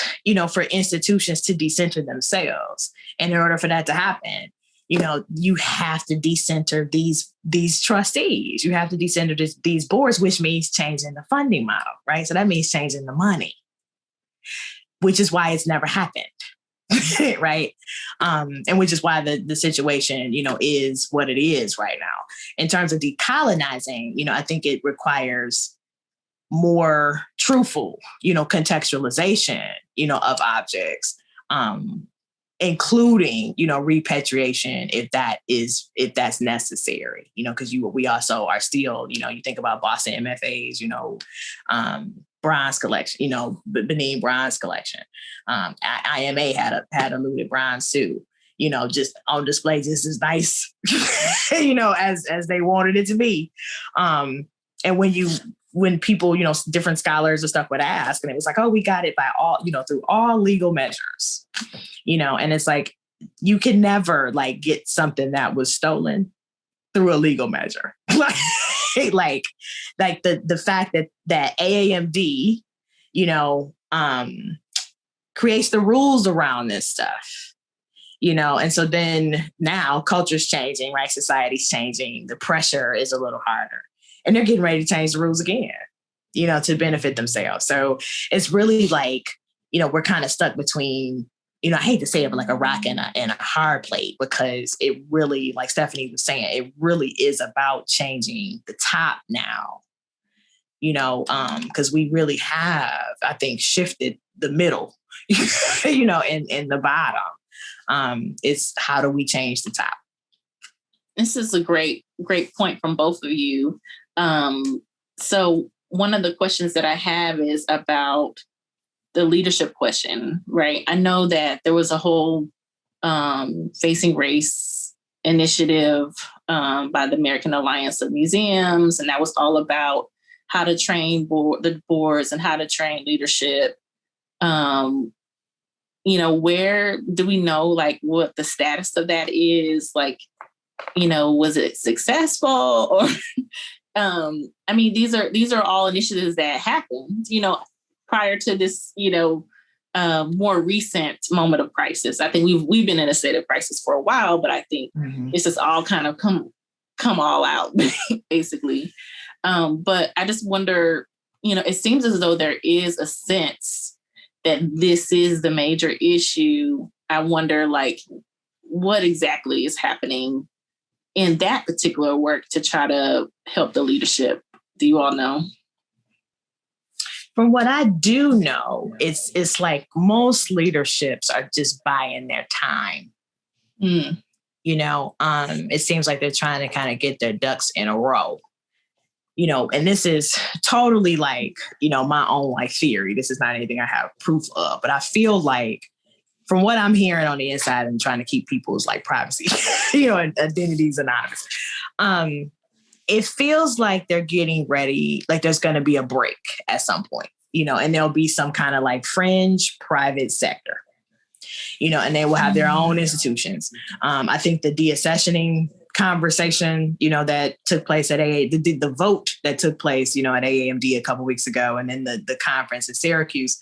for institutions to decenter themselves. And in order for that to happen, you have to decenter these trustees. You have to decenter these boards, which means changing the funding model, right? So that means changing the money, which is why it's never happened, right? And which is why the situation, is what it is right now. In terms of decolonizing, I think it requires more truthful, contextualization, of objects, including, repatriation if that's necessary, because we also are still, you think about Boston MFA's, bronze collection, Benin bronze collection. IMA had a looted bronze too, just on display, just as nice, as they wanted it to be. And when people, different scholars and stuff would ask, and it was like, oh, we got it by all, through all legal measures, and it's like, you can never like get something that was stolen through a legal measure. like the fact that AAMD, creates the rules around this stuff, and so then now culture's changing, right? Society's changing. The pressure is a little harder. And they're getting ready to change the rules again, to benefit themselves. So it's really like, we're kind of stuck between, I hate to say it, but like a rock and a hard plate, because it really, like Stephanie was saying, it really is about changing the top now, because we really have, I think, shifted the middle, in the bottom. It's how do we change the top? This is a great point from both of you. So one of the questions that I have is about the leadership question, right? I know that there was a whole Facing Race initiative by the American Alliance of Museums, and that was all about how to train the boards and how to train leadership. Where do we know, like, what the status of that is? Like, was it successful? Or these are all initiatives that happened, prior to this, more recent moment of crisis. I think we've been in a state of crisis for a while, but I think it's just all kind of come all out, basically. But I just wonder, it seems as though there is a sense that this is the major issue. I wonder, like, what exactly is happening in that particular work to try to help the leadership? Do you all know? From what I do know, it's like most leaderships are just buying their time. It seems like they're trying to kind of get their ducks in a row. And this is totally like, my own like theory. This is not anything I have proof of, but I feel like from what I'm hearing on the inside and trying to keep people's like privacy, and identities anonymous, it feels like they're getting ready, like there's going to be a break at some point, and there'll be some kind of like fringe private sector, and they will have their own institutions. I think the deaccessioning conversation, that took place at the vote that took place, at AAMD a couple of weeks ago, and then the conference in Syracuse,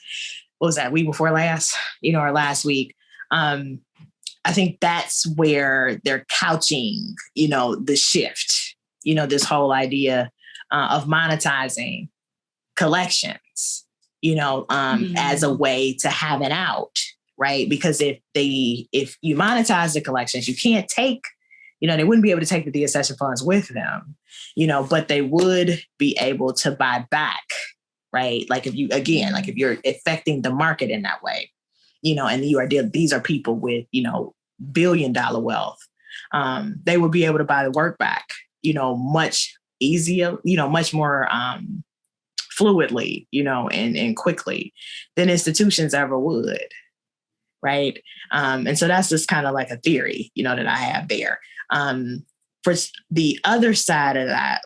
what was that, week before last, or last week? I think that's where they're couching, the shift, this whole idea of monetizing collections, as a way to have an out, right? Because if you monetize the collections, you can't take, they wouldn't be able to take the deaccession funds with them, but they would be able to buy back, right? Like if you're affecting the market in that way, and these are people with, $1 billion wealth, they would be able to buy the work back, much easier, much more fluidly, and quickly than institutions ever would. Right. And so that's just kind of like a theory, that I have there. For the other side of that,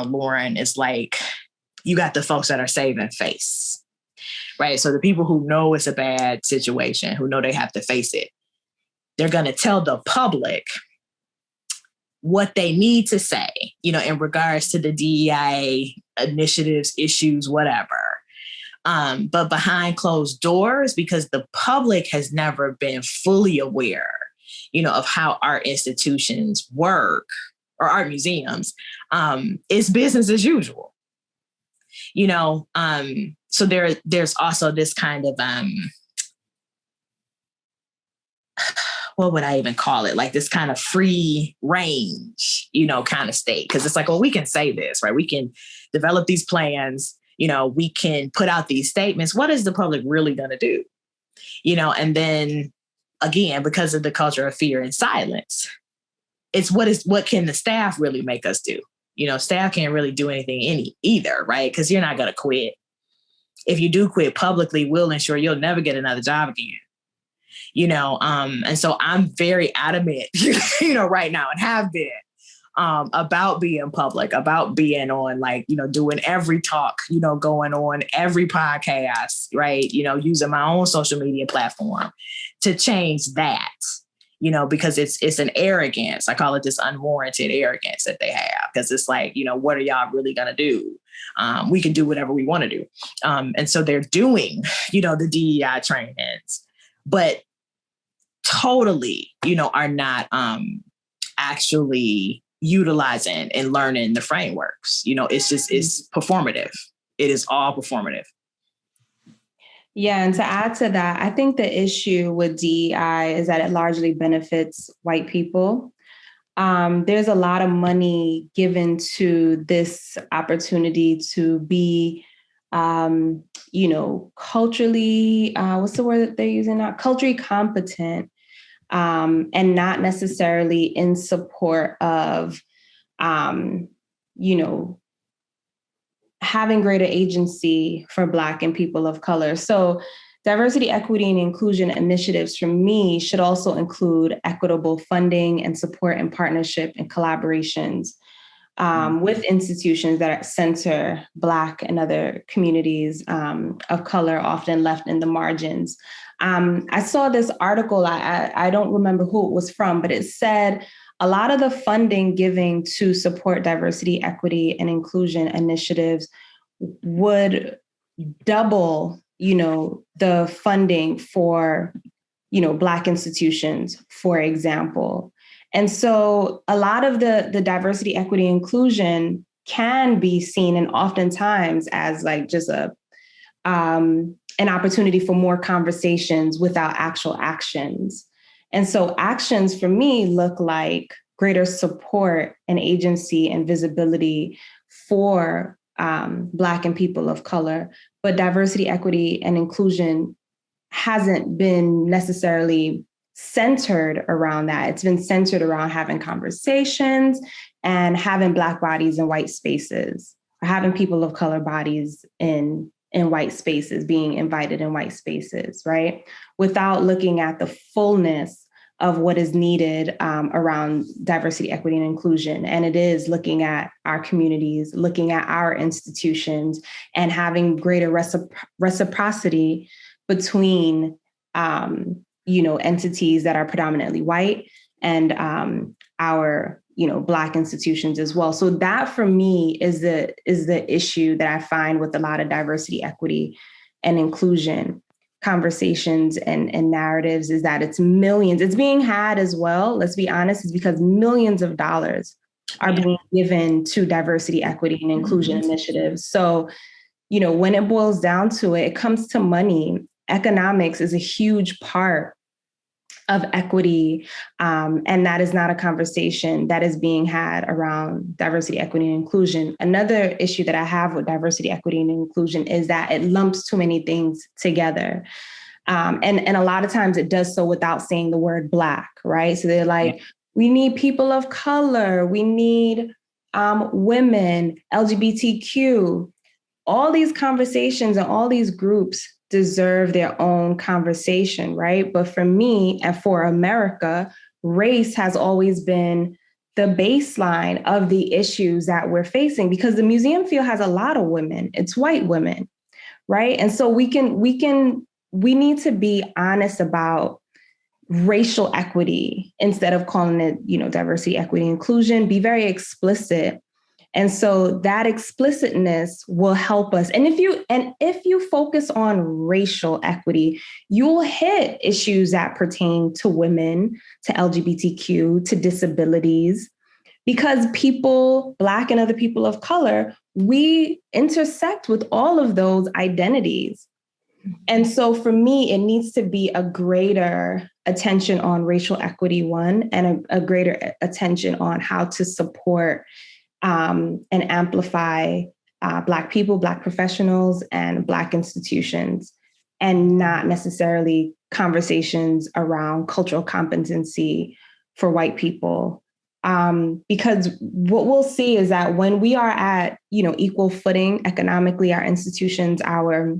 Lauren, is like, you got the folks that are saving face, right? So the people who know it's a bad situation, who know they have to face it, they're going to tell the public what they need to say, in regards to the DEI initiatives, issues, whatever. But behind closed doors, because the public has never been fully aware, of how art institutions work or art museums, it's business as usual. So there's also this kind of, what would I even call it? Like this kind of free range, kind of state. Cause it's like, well, we can say this, right? We can develop these plans, we can put out these statements. What is the public really going to do? And then again, because of the culture of fear and silence, it's what can the staff really make us do? Staff can't really do anything either, right? Because you're not going to quit. If you do quit publicly, we'll ensure you'll never get another job again. And so I'm very adamant, right now, and have been about being public, about being on, like, doing every talk, going on every podcast, right? Using my own social media platform to change that, because it's an arrogance. I call it this unwarranted arrogance that they have, because it's like, what are y'all really going to do? We can do whatever we want to do. And so they're doing, the DEI trainings, but totally, are not actually utilizing and learning the frameworks. It's performative. It is all performative. Yeah. And to add to that, I think the issue with DEI is that it largely benefits white people. There's a lot of money given to this opportunity to be, culturally, what's the word that they're using now? Culturally competent, and not necessarily in support of, having greater agency for Black and people of color. So diversity, equity, and inclusion initiatives for me should also include equitable funding and support and partnership and collaborations with institutions that center Black and other communities of color, often left in the margins. I saw this article, I don't remember who it was from, but it said a lot of the funding giving to support diversity, equity, and inclusion initiatives would double, the funding for, Black institutions, for example. And so a lot of the diversity, equity, inclusion can be seen, and oftentimes, as like just an opportunity for more conversations without actual actions. And so actions for me look like greater support and agency and visibility for Black and people of color. But diversity, equity, and inclusion hasn't been necessarily centered around that. It's been centered around having conversations and having Black bodies in white spaces, or having people of color bodies in white spaces, being invited in white spaces, right? Without looking at the fullness of what is needed around diversity, equity, and inclusion. And it is looking at our communities, looking at our institutions, and having greater reciprocity between, entities that are predominantly white and our Black institutions as well. So that for me is the issue that I find with a lot of diversity, equity, and inclusion conversations and narratives, is that it's millions. It's being had as well. Let's be honest, it's because millions of dollars are being given to diversity, equity, and inclusion initiatives. So, when it boils down to it, it comes to money. Economics is a huge part of equity. And that is not a conversation that is being had around diversity, equity, and inclusion. Another issue that I have with diversity, equity, and inclusion is that it lumps too many things together. And a lot of times it does so without saying the word Black, right? So they're like, we need people of color, we need women, LGBTQ. all these conversations and all these groups deserve their own conversation, right? But for me and for America, race has always been the baseline of the issues that we're facing, because the museum field has a lot of women. It's white women, right? And so we need to be honest about racial equity instead of calling it, diversity, equity, inclusion. Be very explicit. And so that explicitness will help us. And if you focus on racial equity, you'll hit issues that pertain to women, to LGBTQ, to disabilities, because people, Black and other people of color, we intersect with all of those identities. And so for me, it needs to be a greater attention on racial equity, one, and a greater attention on how to support and amplify Black people, Black professionals, and Black institutions, and not necessarily conversations around cultural competency for white people. Because what we'll see is that when we are at, equal footing economically, our institutions, our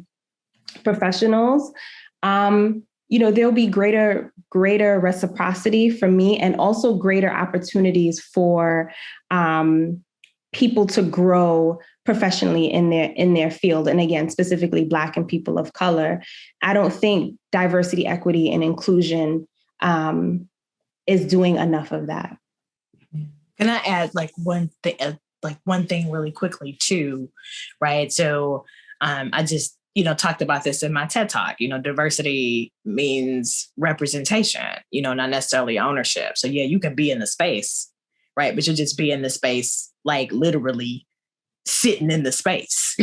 professionals, there'll be greater reciprocity for me, and also greater opportunities for people to grow professionally in their field. And again, specifically Black and people of color. I don't think diversity, equity, and inclusion is doing enough of that. Can I add one thing really quickly too, right? So I just, talked about this in my TED Talk. Diversity means representation, not necessarily ownership. So yeah, you can be in the space, right? But you'll just be in the space, literally sitting in the space.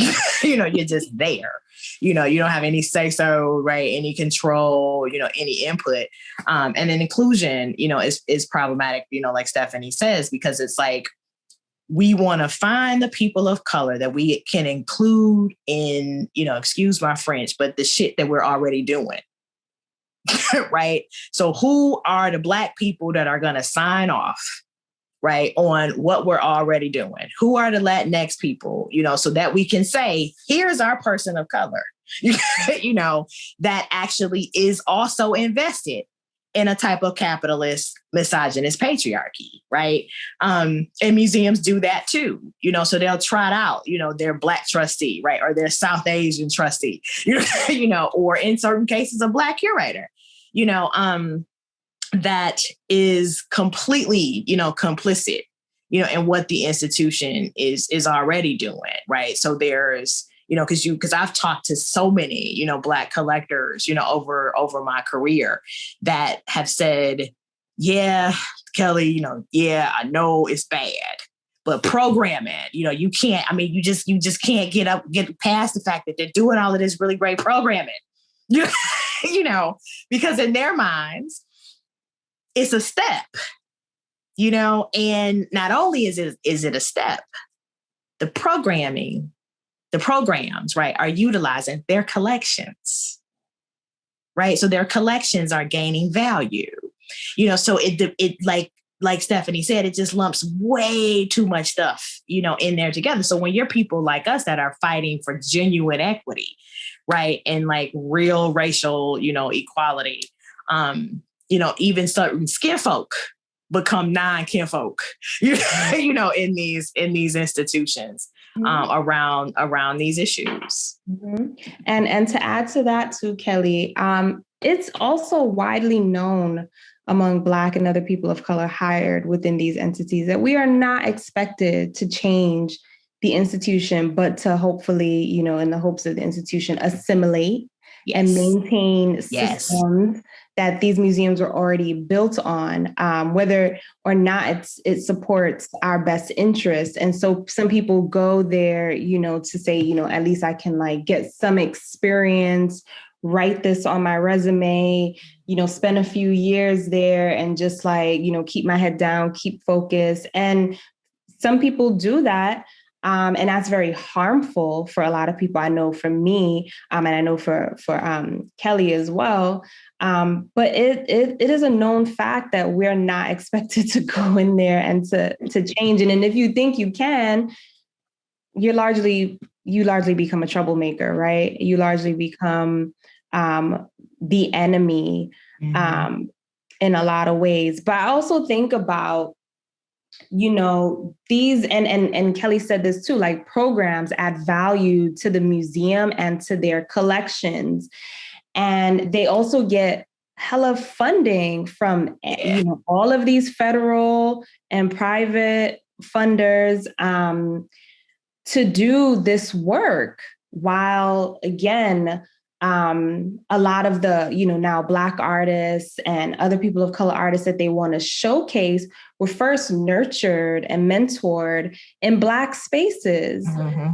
You're just there. You don't have any say-so, right? Any control, any input. And then inclusion, is problematic, like Stephanie says, because it's we want to find the people of color that we can include in, excuse my French, but the shit that we're already doing. Right? So who are the Black people that are going to sign off, right, on what we're already doing? Who are the Latinx people, so that we can say, here's our person of color, that actually is also invested in a type of capitalist, misogynist patriarchy, right? And museums do that too, so they'll trot out, their Black trustee, right? Or their South Asian trustee, or in certain cases, a Black curator, that is completely, complicit, in what the institution is already doing, right? So there's, because I've talked to so many, Black collectors, over my career that have said, yeah, Kelli, yeah, I know it's bad, but programming, you can't, you just can't get past the fact that they're doing all of this really great programming, because in their minds, it's a step, and not only is it a step, the programs, right, are utilizing their collections, right? So their collections are gaining value, so it like Stephanie said, it just lumps way too much stuff, in there together. So when you're people like us that are fighting for genuine equity, right, and real racial, equality, even certain skin folk become non-kinfolk, in these institutions. Around these issues. Mm-hmm. And to add to that too, Kelli, it's also widely known among Black and other people of color hired within these entities that we are not expected to change the institution, but to hopefully, in the hopes of the institution, assimilate and maintain systems that these museums are already built on, whether or not it supports our best interests. And so some people go there, to say, at least I can get some experience, write this on my resume, spend a few years there and just keep my head down, keep focused. And some people do that. And that's very harmful for a lot of people. I know for me, and I know for Kelli as well. But it is a known fact that we're not expected to go in there and to change. And if you think you can, you're largely you largely become a troublemaker, right? You largely become the enemy in a lot of ways. But I also think about, these, and Kelli said this too, like programs add value to the museum and to their collections. And they also get hella funding from, all of these federal and private funders to do this work, while again, a lot of the, now Black artists and other people of color artists that they want to showcase were first nurtured and mentored in Black spaces.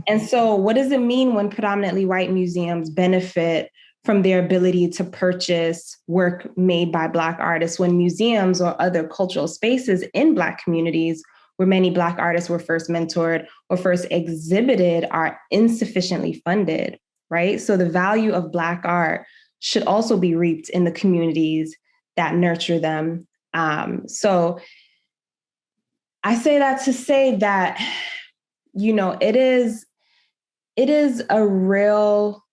And so what does it mean when predominantly white museums benefit from their ability to purchase work made by Black artists, when museums or other cultural spaces in Black communities where many Black artists were first mentored or first exhibited are insufficiently funded, right? So the value of Black art should also be reaped in the communities that nurture them. So I say that to say that, it is a real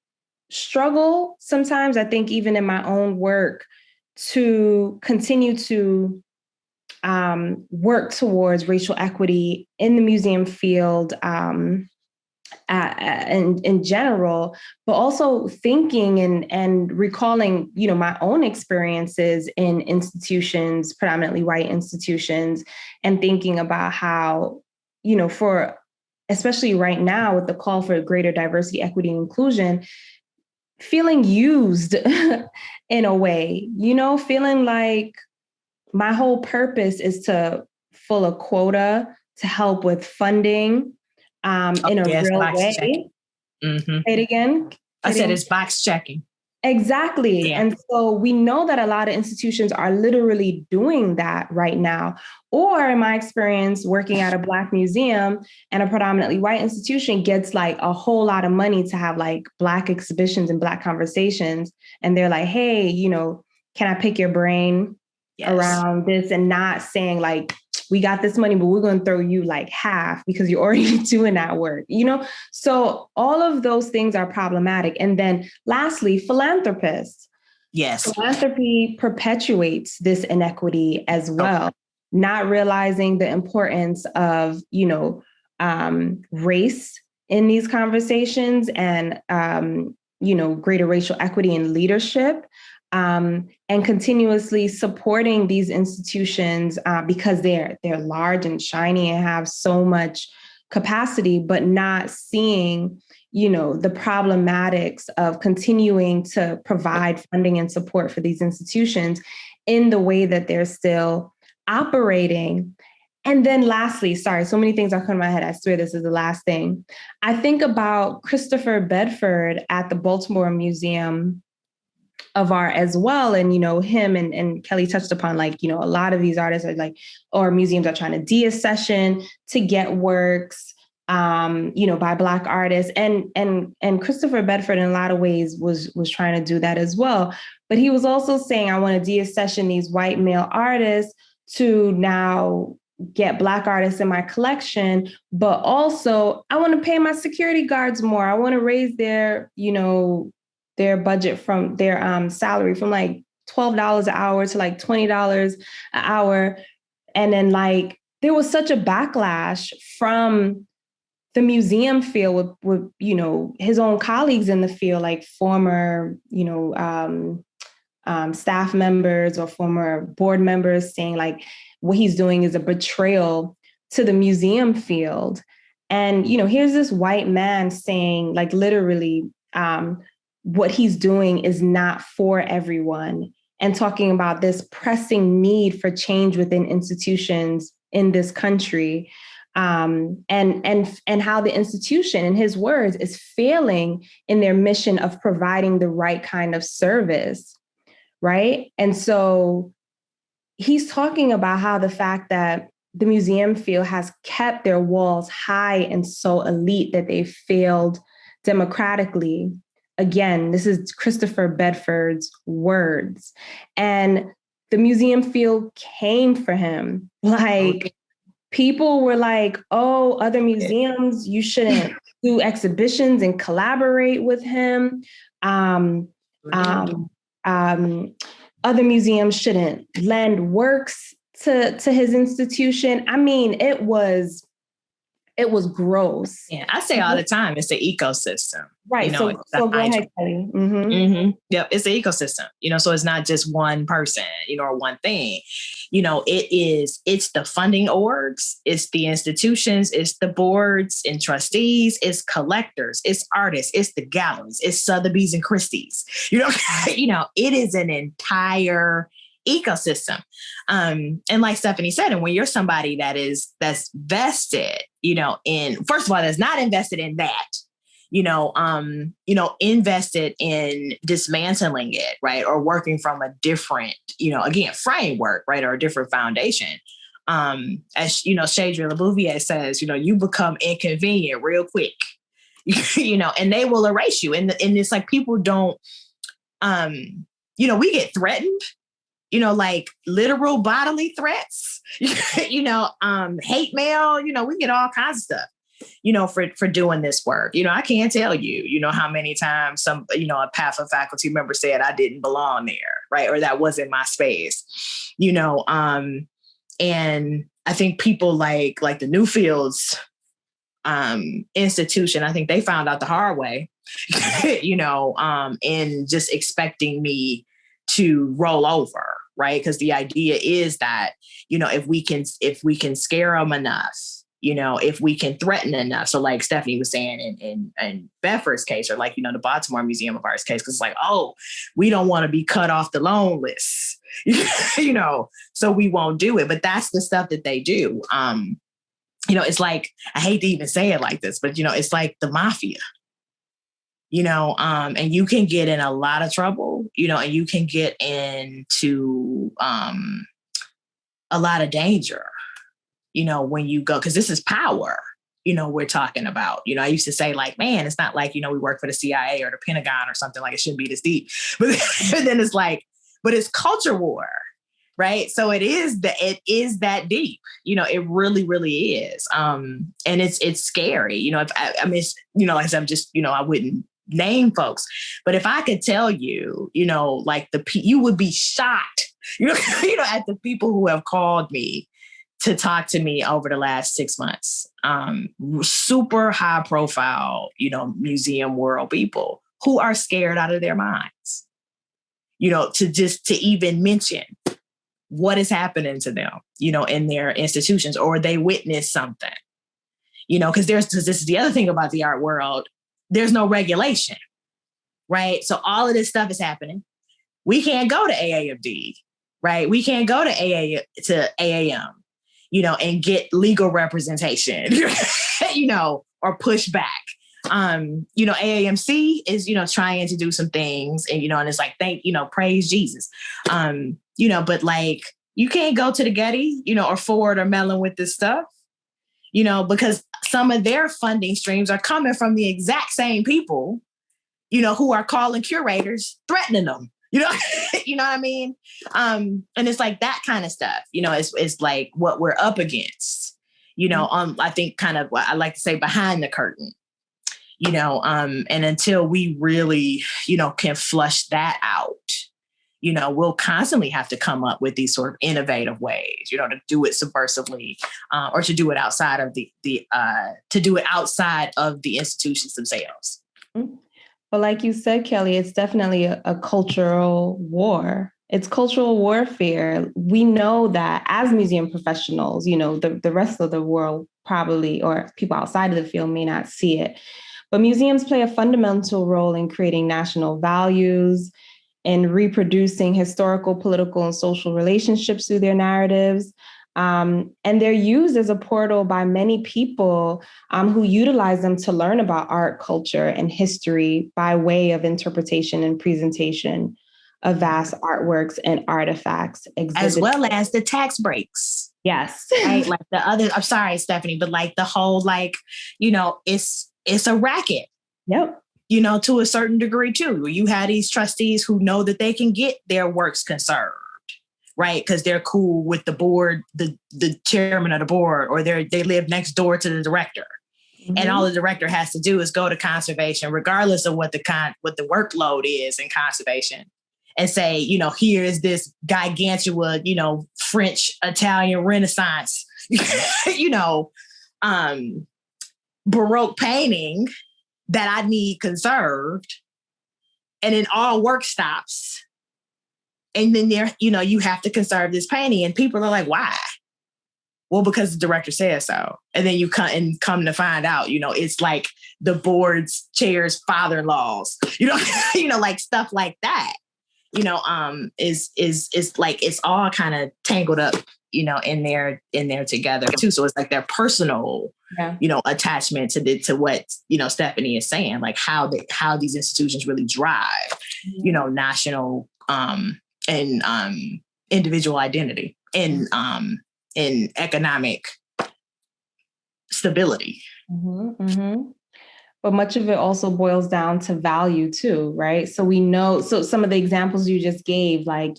struggle sometimes, I think, even in my own work, to continue to work towards racial equity in the museum field in general, but also thinking and recalling, my own experiences in institutions, predominantly white institutions, and thinking about how, for especially right now with the call for greater diversity, equity, and inclusion, feeling used in a way, feeling like my whole purpose is to fill a quota to help with funding in a real way. Say it again. I said it's box checking. Exactly. Yeah. And so we know that a lot of institutions are literally doing that right now. Or in my experience, working at a Black museum and a predominantly white institution gets like a whole lot of money to have like Black exhibitions and Black conversations. And they're like, hey, can I pick your brain around this? And not saying like, we got this money, but we're going to throw you like half because you're already doing that work, So all of those things are problematic. And then lastly, philanthropists. Yes. Philanthropy perpetuates this inequity as well, not realizing the importance of, race in these conversations and, greater racial equity in leadership. And continuously supporting these institutions because they're large and shiny and have so much capacity, but not seeing, the problematics of continuing to provide funding and support for these institutions in the way that they're still operating. And then lastly, sorry, so many things are coming to my head. I swear this is the last thing. I think about Christopher Bedford at the Baltimore Museum of Art as well. And, him and Kelli touched upon like, a lot of these artists are like, or museums are trying to deaccession to get works, by Black artists. And Christopher Bedford in a lot of ways was trying to do that as well. But he was also saying, I want to deaccession these white male artists to now get Black artists in my collection, but also I want to pay my security guards more. I want to raise their, their budget from their salary from like $12 an hour to like $20 an hour. And then like, there was such a backlash from the museum field with his own colleagues in the field, like former, staff members or former board members saying like, what he's doing is a betrayal to the museum field. And, here's this white man saying like, literally, what he's doing is not for everyone, and talking about this pressing need for change within institutions in this country, and how the institution, in his words, is failing in their mission of providing the right kind of service, right? And so he's talking about how the fact that the museum field has kept their walls high and so elite that they failed democratically. Again, this is Christopher Bedford's words. And the museum field came for him. Like, people were like, oh, other museums, you shouldn't do exhibitions and collaborate with him. Other museums shouldn't lend works to his institution. I mean, it was gross. Yeah, I say all the time, it's an ecosystem. Right. So go ahead, Kelli. Yep, it's an ecosystem. So it's not just one person, or one thing. It's the funding orgs, it's the institutions, it's the boards and trustees, it's collectors, it's artists, it's the galleries, it's Sotheby's and Christie's. It is an entire ecosystem. And like Stephanie said, and when you're somebody that's vested, in, first of all, that's not invested in that, invested in dismantling it, right? Or working from a different, again, framework, right? Or a different foundation. As, Shadra LaBouvier says, you become inconvenient real quick, and they will erase you. And it's like, people don't, we get threatened, like literal bodily threats, hate mail, we get all kinds of stuff, for doing this work. I can't tell you, how many times some, a PAFA faculty member said I didn't belong there, right? Or that wasn't my space, and I think people like the Newfields institution, I think they found out the hard way, and just expecting me to roll over, right? Because the idea is that, if we can scare them enough, if we can threaten enough. So like Stephanie was saying in Bedford's case, or like, the Baltimore Museum of Art's case, because it's like, oh, we don't want to be cut off the loan list, so we won't do it. But that's the stuff that they do. It's like, I hate to even say it like this, but, it's like the mafia. And you can get in a lot of trouble, and you can get into a lot of danger, when you go, because this is power, we're talking about. I used to say like, man, it's not like, we work for the CIA or the Pentagon or something, like it shouldn't be this deep. But then it's like, but it's culture war, right? So it is that deep, it really, really is. And it's scary, if I mean, it's, like I said, I'm just, I wouldn't name folks, but if I could tell you, like you would be shocked, at the people who have called me to talk to me over the last 6 months, super high profile, museum world people who are scared out of their minds, to even mention what is happening to them, in their institutions, or they witness something, because this is the other thing about the art world. There's no regulation, right? So all of this stuff is happening. We can't go to AAFD, right? We can't go to AAM, and get legal representation, or push back. AAMC is, trying to do some things, and, and it's like, praise Jesus. But like, you can't go to the Getty, or Ford or Mellon with this stuff, because some of their funding streams are coming from the exact same people, who are calling curators, threatening them, you know what I mean? And it's like that kind of stuff, it's like what we're up against, I think kind of what I like to say behind the curtain, and until we really, can flush that out, we'll constantly have to come up with these sort of innovative ways, to do it subversively, or to do it outside of the institutions themselves. But like you said, Kelli, it's definitely a cultural war. It's cultural warfare. We know that as museum professionals, the rest of the world probably, or people outside of the field may not see it, but museums play a fundamental role in creating national values, in reproducing historical, political, and social relationships through their narratives. And they're used as a portal by many people who utilize them to learn about art, culture, and history by way of interpretation and presentation of vast artworks and artifacts. As well as the tax breaks. Yes. Right? Like the other, I'm sorry, Stephanie, but like the whole, like, it's a racket. Yep. To a certain degree too. You have these trustees who know that they can get their works conserved, right? Because they're cool with the board, the chairman of the board, or they live next door to the director. And all the director has to do is go to conservation, regardless of what the workload is in conservation, and say, here is this gargantua, French, Italian Renaissance, Baroque painting that I need conserved. And then all work stops. And then you have to conserve this painting. And people are like, why? Well, because the director says so. And then you come to find out, it's like the board's chair's father-in-laws, like stuff like that, is like, it's all kind of tangled up, in there together too. So it's like their personal, attachment to what, Stephanie is saying, like how these institutions really drive, national, and individual identity and economic stability. But much of it also boils down to value too, right? So we know, so some of the examples you just gave, like,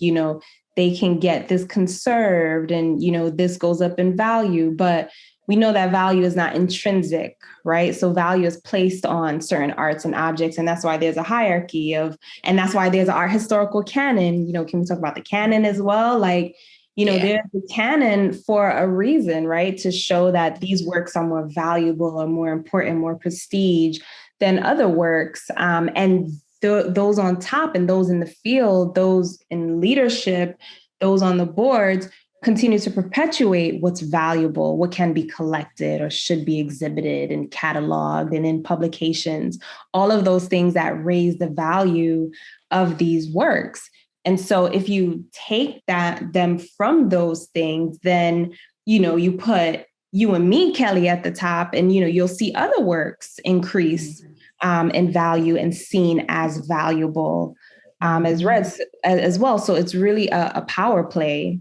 they can get this conserved and, this goes up in value, but we know that value is not intrinsic, right? So value is placed on certain arts and objects. And that's why there's a hierarchy and that's why there's an art historical canon. Can we talk about the canon as well? Like, there's a canon for a reason, right? To show that these works are more valuable or more important, more prestige than other works. And those on top and those in the field, those in leadership, those on the boards, continue to perpetuate what's valuable, what can be collected or should be exhibited and cataloged and in publications, all of those things that raise the value of these works. And so if you take them from those things, then, you put you and me, Kelli, at the top, and, you'll see other works increase in value and seen as valuable as read as well. So it's really a power play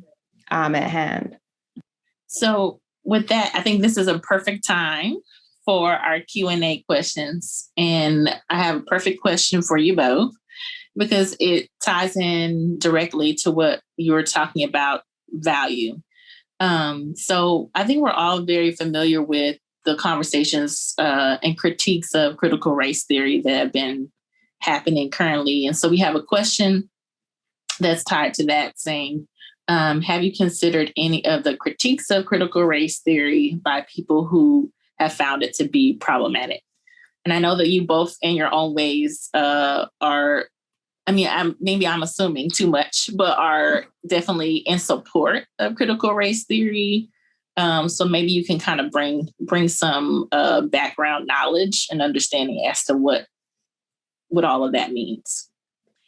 at hand. So with that, I think this is a perfect time for our Q&A questions. And I have a perfect question for you both, because it ties in directly to what you were talking about, value. So I think we're all very familiar with the conversations and critiques of critical race theory that have been happening currently. And so we have a question that's tied to that saying, have you considered any of the critiques of critical race theory by people who have found it to be problematic? And I know that you both in your own ways I'm assuming too much, but are definitely in support of critical race theory. So maybe you can kind of bring some background knowledge and understanding as to what all of that means.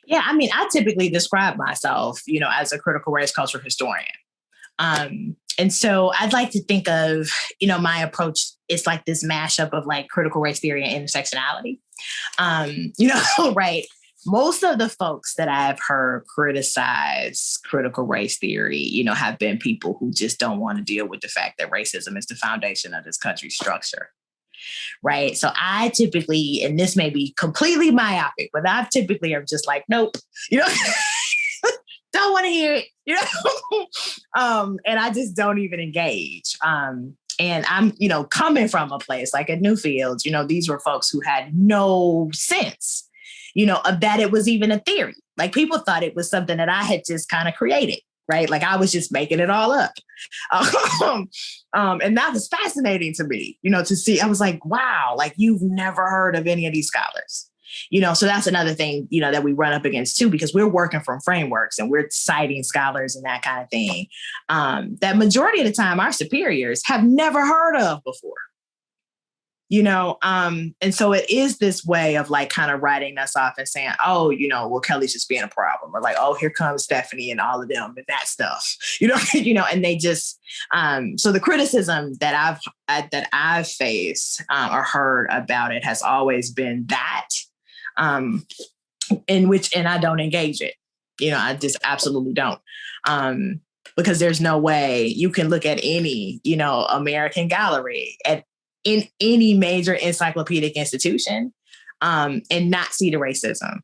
Yeah, I typically describe myself, as a critical race culture historian. And so I'd like to think of, my approach is like this mashup of like critical race theory and intersectionality. Right. Most of the folks that I've heard criticize critical race theory, have been people who just don't want to deal with the fact that racism is the foundation of this country's structure. Right. So I typically, and this may be completely myopic, but I typically am just like, nope, don't want to hear it, and I just don't even engage. And I'm, coming from a place like at Newfields, these were folks who had no sense, of that it was even a theory. Like people thought it was something that I had just kind of created, right? Like I was just making it all up. And that was fascinating to me, to see. I was like, wow, like you've never heard of any of these scholars, so that's another thing, that we run up against too, because we're working from frameworks and we're citing scholars and that kind of thing, that majority of the time our superiors have never heard of before. And so it is this way of like kind of writing us off and saying, oh, well, Kelly's just being a problem, or like, oh, here comes Stephanie and all of them and that stuff, and they just, so the criticism that I've faced or heard about it has always been that, and I don't engage it, I just absolutely don't. Because there's no way you can look at any, American gallery in any major encyclopedic institution, and not see the racism,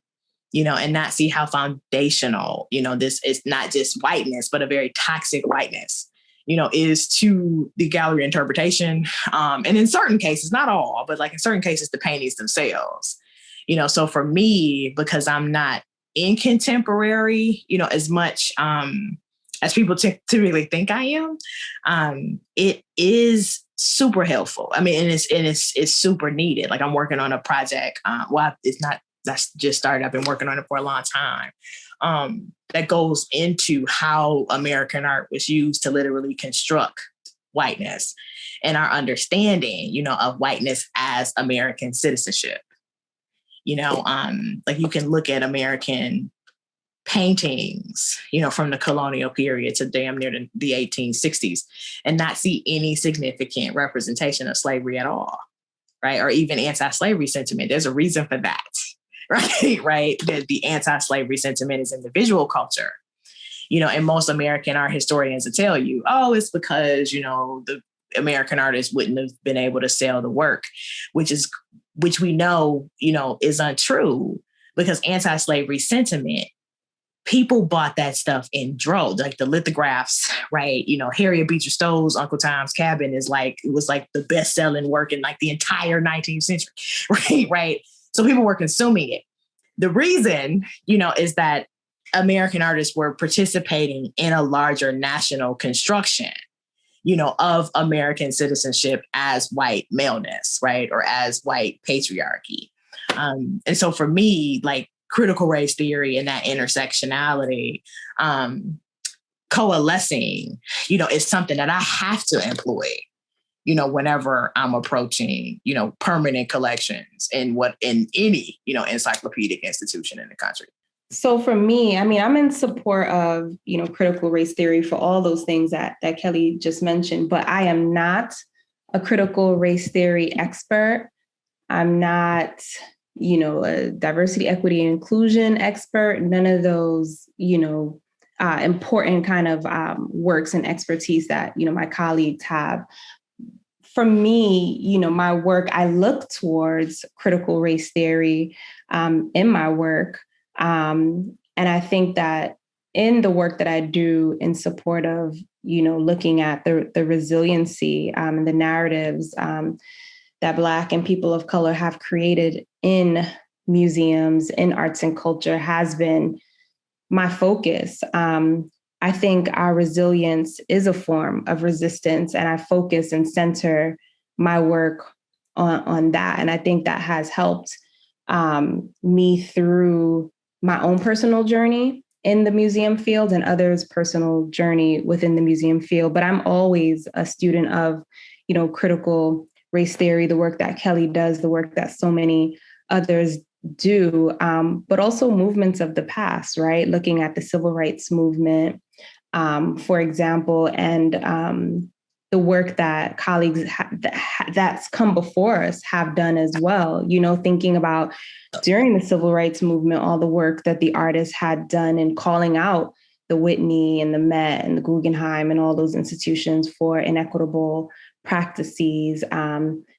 and not see how foundational, this is not just whiteness, but a very toxic whiteness, is to the gallery interpretation. And in certain cases, not all, but like in certain cases, the paintings themselves, so for me, because I'm not in contemporary, as much as people typically think I am, it is super helpful. I mean, and it's super needed. Like I'm working on a project. That's just started. I've been working on it for a long time. That goes into how American art was used to literally construct whiteness and our understanding, of whiteness as American citizenship. Like you can look at American paintings, from the colonial period to damn near the 1860s and not see any significant representation of slavery at all, right? Or even anti-slavery sentiment. There's a reason for that, right? Right. The anti-slavery sentiment is in the visual culture, and most American art historians will tell you, oh, it's because, the American artists wouldn't have been able to sell the work, which we know, is untrue, because anti-slavery sentiment, people bought that stuff in droves, like the lithographs, right? Harriet Beecher Stowe's Uncle Tom's Cabin it was like the best-selling work in like the entire 19th century, right? So people were consuming it. The reason, is that American artists were participating in a larger national construction, of American citizenship as white maleness, right? Or as white patriarchy. And so for me, like critical race theory and that intersectionality, coalescing, is something that I have to employ, whenever I'm approaching, permanent collections in any, encyclopedic institution in the country. So for me, I mean, I'm in support of, critical race theory for all those things that Kelli just mentioned, but I am not a critical race theory expert. I'm not, a diversity, equity, and inclusion expert. None of those, important kind of works and expertise that, my colleagues have. For me, my work, I look towards critical race theory in my work. And I think that in the work that I do in support of, looking at the resiliency and the narratives that Black and people of color have created in museums, in arts and culture has been my focus. I think our resilience is a form of resistance, and I focus and center my work on that. And I think that has helped me through my own personal journey in the museum field and others' personal journey within the museum field. But I'm always a student of, critical race theory, the work that Kelli does, the work that so many others do, but also movements of the past, right? Looking at the civil rights movement, for example, and the work that colleagues that's come before us have done as well, thinking about during the civil rights movement, all the work that the artists had done in calling out the Whitney and the Met and the Guggenheim and all those institutions for inequitable practices,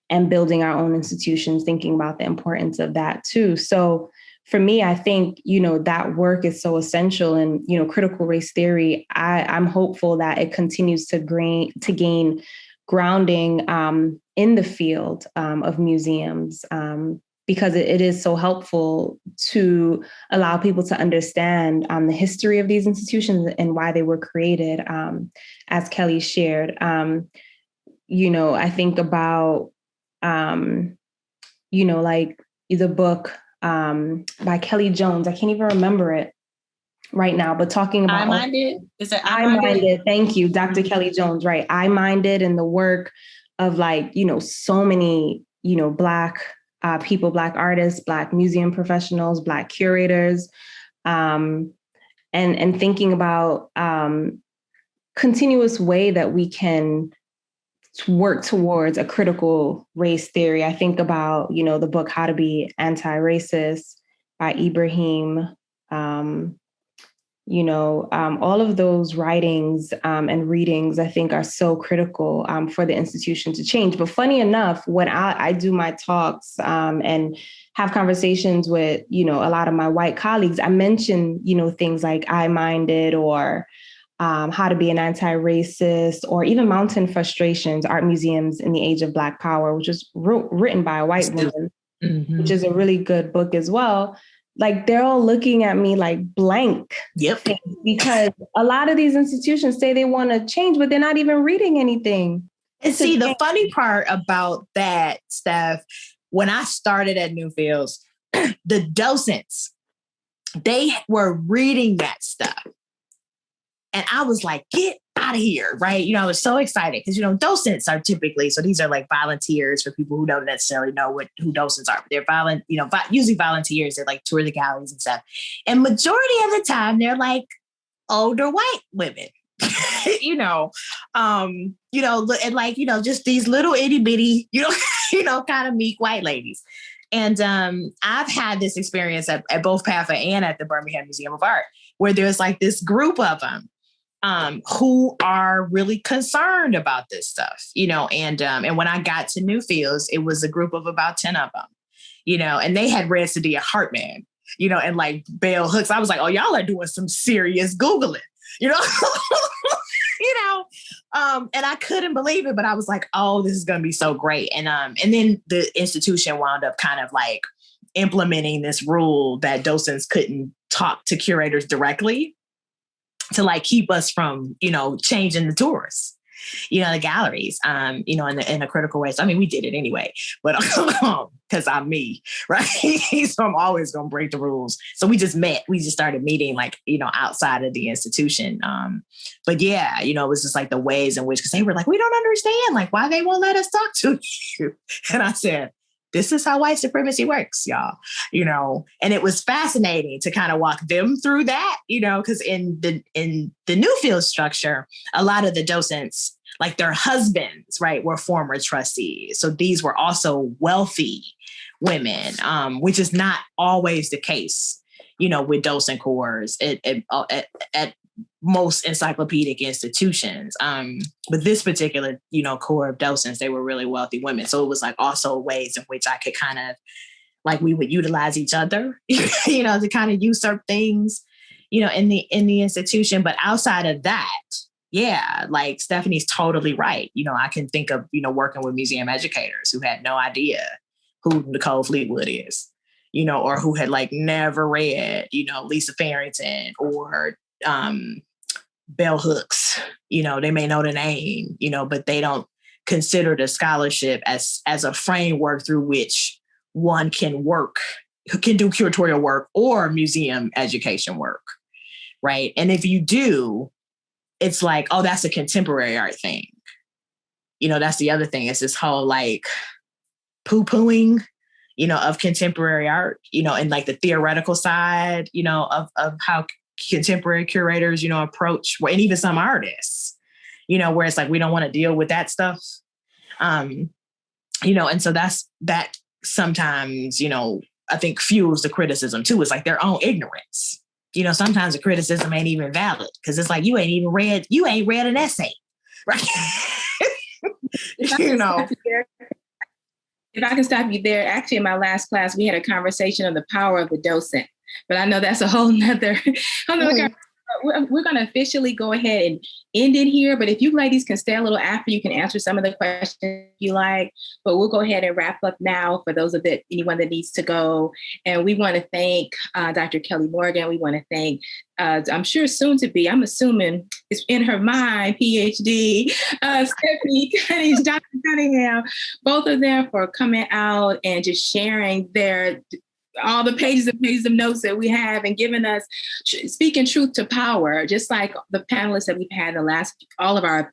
and building our own institutions, thinking about the importance of that too. So for me, I think, that work is so essential. And, critical race theory, I'm hopeful that it continues to gain grounding in the field of museums, because it is so helpful to allow people to understand the history of these institutions and why they were created, as Kelli shared. I think about, like the book by Kelly Jones. I can't even remember it right now, but talking about I-Minded? Is it I-Minded? Thank you, Dr. Kelly Jones, right. I-Minded and the work of so many, Black people, Black artists, Black museum professionals, Black curators, and thinking about continuous way that we can work towards a critical race theory. I think about, the book How to Be Anti-Racist by Ibrahim All of those writings and readings, I think, are so critical for the institution to change. But funny enough, when I do my talks and have conversations with, a lot of my white colleagues, I mention, things like I-minded or how to be an anti-racist, or even Mountain Frustrations, Art Museums in the Age of Black Power, which was written by a white woman, which is a really good book as well. Like, they're all looking at me like blank. Yep. Because a lot of these institutions say they want to change, but they're not even reading anything. And see, the funny part about that, Steph, when I started at Newfields, the docents, they were reading that stuff. And I was like, get out of here, right? I was so excited because, docents are typically, so these are like volunteers for people who don't necessarily know who docents are. They're usually volunteers. They're like tour the galleries and stuff. And majority of the time, they're like older white women, and like, just these little itty bitty, kind of meek white ladies. And I've had this experience at both PAFA and at the Birmingham Museum of Art, where there's like this group of them who are really concerned about this stuff, and when I got to Newfields, it was a group of about 10 of them, and they had read Sadia Hartman, and like bell hooks. I was like, oh, y'all are doing some serious Googling, and I couldn't believe it, but I was like, oh, this is going to be so great. And then the institution wound up kind of like implementing this rule that docents couldn't talk to curators directly to like keep us from, changing the tours, the galleries, in a critical way. So, I mean, we did it anyway, but because I'm me, right? So I'm always going to break the rules. So we just started meeting like, outside of the institution. But yeah, it was just like the ways in which, because they were like, we don't understand, like why they won't let us talk to you. And I said, this is how white supremacy works, y'all, and it was fascinating to kind of walk them through that, because in the Newfield structure, a lot of the docents, like their husbands, right, were former trustees. So these were also wealthy women, which is not always the case, with docent corps at most encyclopedic institutions. But this particular, core of docents, they were really wealthy women. So it was like also ways in which I could kind of like, we would utilize each other, to kind of usurp things, in the institution. But outside of that, yeah, like Stephanie's totally right. I can think of, working with museum educators who had no idea who Nicole Fleetwood is, or who had like never read, Lisa Farrington or bell hooks, they may know the name, but they don't consider the scholarship as a framework through which one can do curatorial work or museum education work, right? And if you do, it's like, oh, that's a contemporary art thing. That's the other thing. It's this whole like poo-pooing, of contemporary art, and like the theoretical side, of how contemporary curators, approach, and even some artists, where it's like, we don't want to deal with that stuff. And so that sometimes, I think fuels the criticism too. It's like their own ignorance. Sometimes the criticism ain't even valid because it's like, you ain't read an essay, right? If I can stop you there, actually in my last class, we had a conversation on the power of the docent, but I know that's a whole nother we're going to officially go ahead and end it here. But if you ladies can stay a little after, you can answer some of the questions you like. But we'll go ahead and wrap up now for those of anyone that needs to go. And we want to thank Dr. Kelli Morgan. We want to thank, I'm sure soon to be, I'm assuming it's in her mind, Ph.D., Stephanie Johnson-Cunningham, both of them for coming out and just sharing all the pages and pages of notes that we have and giving us, speaking truth to power, just like the panelists that we've had this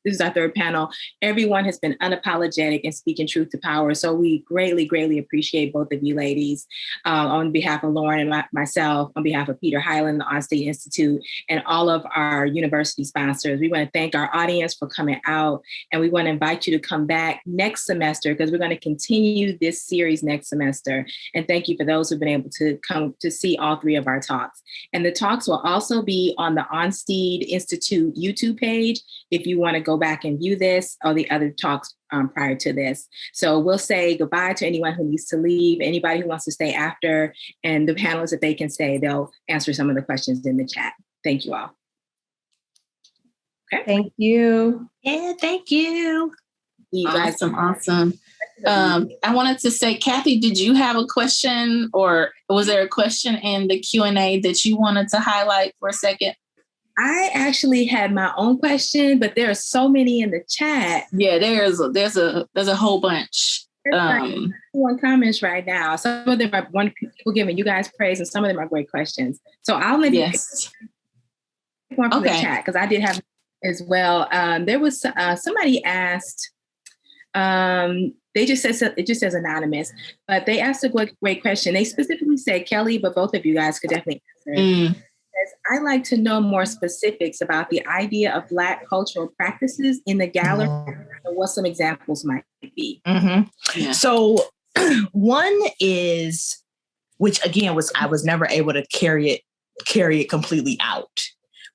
is our third panel. Everyone has been unapologetic and speaking truth to power. So we greatly, greatly appreciate both of you ladies on behalf of Lauren and myself, on behalf of Peter Hyland, the Onstate Institute, and all of our university sponsors. We want to thank our audience for coming out, and we want to invite you to come back next semester because we're going to continue this series next semester. And thank you for those who've been able to come to see all 3 of our talks. And the talks will also be on the Onsteed Institute YouTube page if you want to go back and view this or the other talks prior to this. So we'll say goodbye to anyone who needs to leave, anybody who wants to stay after, and the panelists, if they can stay, they'll answer some of the questions in the chat. Thank you all. Okay. Thank you. Yeah, thank you. You guys. Awesome. I wanted to say, Kathy, did you have a question, or was there a question in the Q&A that you wanted to highlight for a second? I actually had my own question, but there are so many in the chat. Yeah, there's a whole bunch. One comments right now. Some of them are people giving you guys praise, and some of them are great questions. So I'll maybe pick one from the chat, because I did have as well. There was somebody asked. They just said, it just says anonymous, but they asked a great question. They specifically said, Kelli, but both of you guys could definitely answer it. I'd like to know more specifics about the idea of Black cultural practices in the gallery, and what some examples might be. Yeah. So one is, which again I was never able to carry it completely out,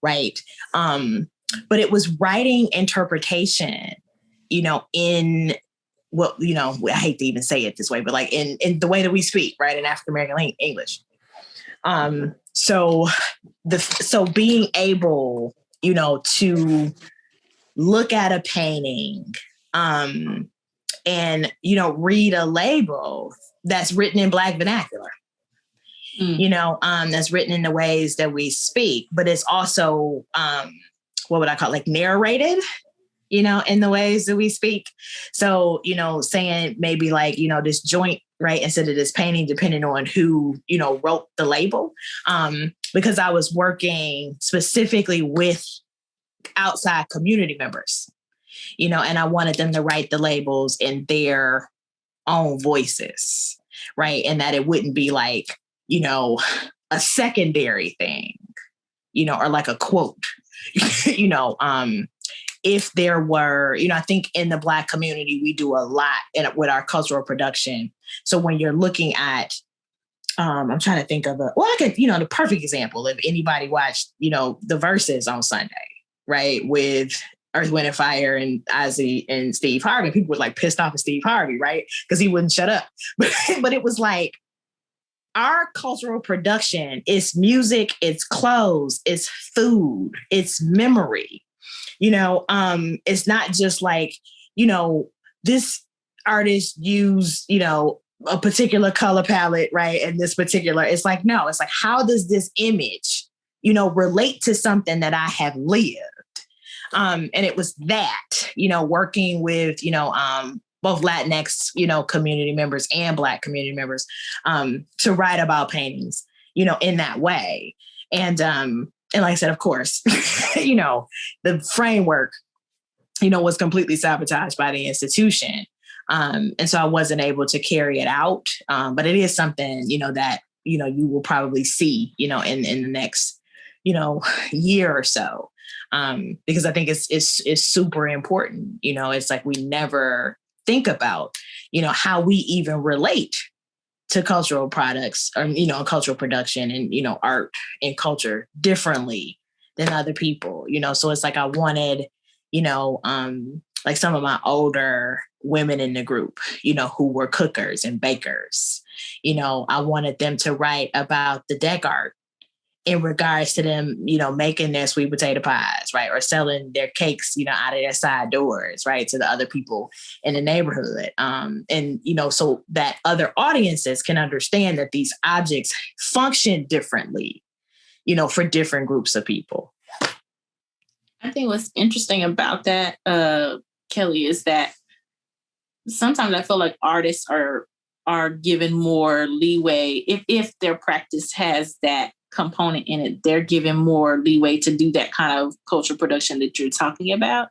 right? But it was writing interpretation, in what, I hate to even say it this way, but like in the way that we speak, right? In African American English. So being able, to look at a painting, and, read a label that's written in Black vernacular, that's written in the ways that we speak, but it's also, what would I call it? Like narrated, in the ways that we speak. So, saying maybe like, this joint, right, instead of this painting, depending on who, wrote the label. Because I was working specifically with outside community members, and I wanted them to write the labels in their own voices, right? And that it wouldn't be like, a secondary thing, or like a quote, if there were, I think in the Black community, we do a lot with our cultural production. So when you're looking at, I'm trying to think of the perfect example, if anybody watched, the Verses on Sunday, right, with Earth, Wind, and Fire and Ozzy and Steve Harvey, people were like pissed off at Steve Harvey, right? Because he wouldn't shut up. But it was like, our cultural production is music, it's clothes, it's food, it's memory. It's not just like, this artist used, a particular color palette, right? And this particular, it's like, no, it's like, how does this image, relate to something that I have lived? And it was that, working with, both Latinx, community members and Black community members, to write about paintings, in that way. And like I said, of course, the framework, was completely sabotaged by the institution. And so I wasn't able to carry it out. But it is something, that, you will probably see, in the next, year or so. Because I think it's super important. It's like we never think about, how we even relate to cultural products or, cultural production and, art and culture differently than other people, so it's like I wanted, like some of my older women in the group, who were cookers and bakers, I wanted them to write about the deck art in regards to them, making their sweet potato pies, right? Or selling their cakes, out of their side doors, right? To the other people in the neighborhood. And, so that other audiences can understand that these objects function differently, for different groups of people. I think what's interesting about that, Kelli, is that sometimes I feel like artists are given more leeway if their practice has that component in it. They're given more leeway to do that kind of cultural production that you're talking about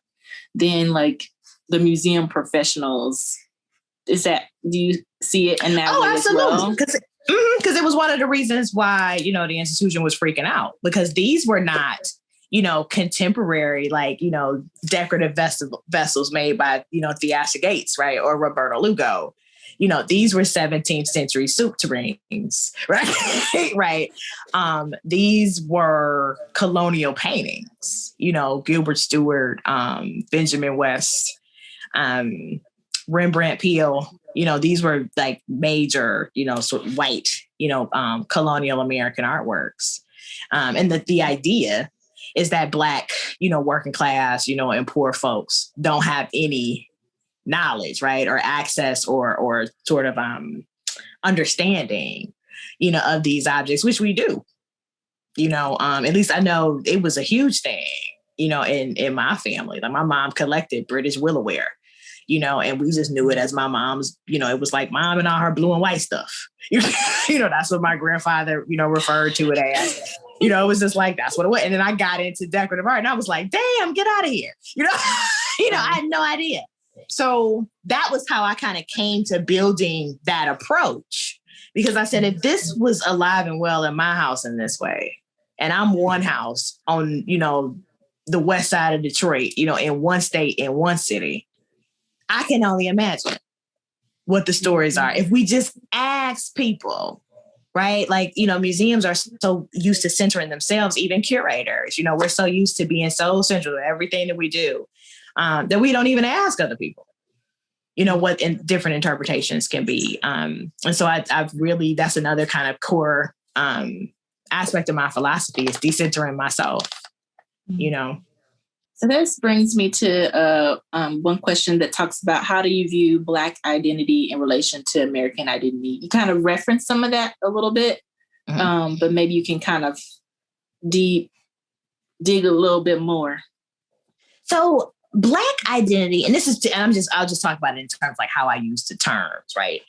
than like the museum professionals. Do you see it in that way absolutely. As well? Because it was one of the reasons why, the institution was freaking out, because these were not, contemporary, like, decorative vessels made by, Theaster Gates, right? Or Roberto Lugo. These were 17th century soup tureens, right? Right. These were colonial paintings, Gilbert Stuart, Benjamin West, Rembrandt Peale, these were like major, sort of white, colonial American artworks. And the idea is that Black, working class, and poor folks don't have any knowledge, right, or access or sort of understanding, of these objects, which we do. At least I know it was a huge thing, in my family. Like my mom collected British Willowware, and we just knew it as my mom's, it was like mom and all her blue and white stuff. That's what my grandfather, referred to it as. It was just like, that's what it was. And then I got into decorative art and I was like, damn, get out of here. I had no idea. So that was how I kind of came to building that approach, because I said, if this was alive and well in my house in this way, and I'm one house on, the west side of Detroit, in one state, in one city, I can only imagine what the stories are. If we just ask people, right? Like, museums are so used to centering themselves, even curators, we're so used to being so central to everything that we do, that we don't even ask other people, what different interpretations can be. And so I've really, that's another kind of core aspect of my philosophy, is decentering myself, So this brings me to one question that talks about, how do you view Black identity in relation to American identity? You kind of referenced some of that a little bit, but maybe you can kind of dig a little bit more. So Black identity, and I'll just talk about it in terms of like how I use the terms, right?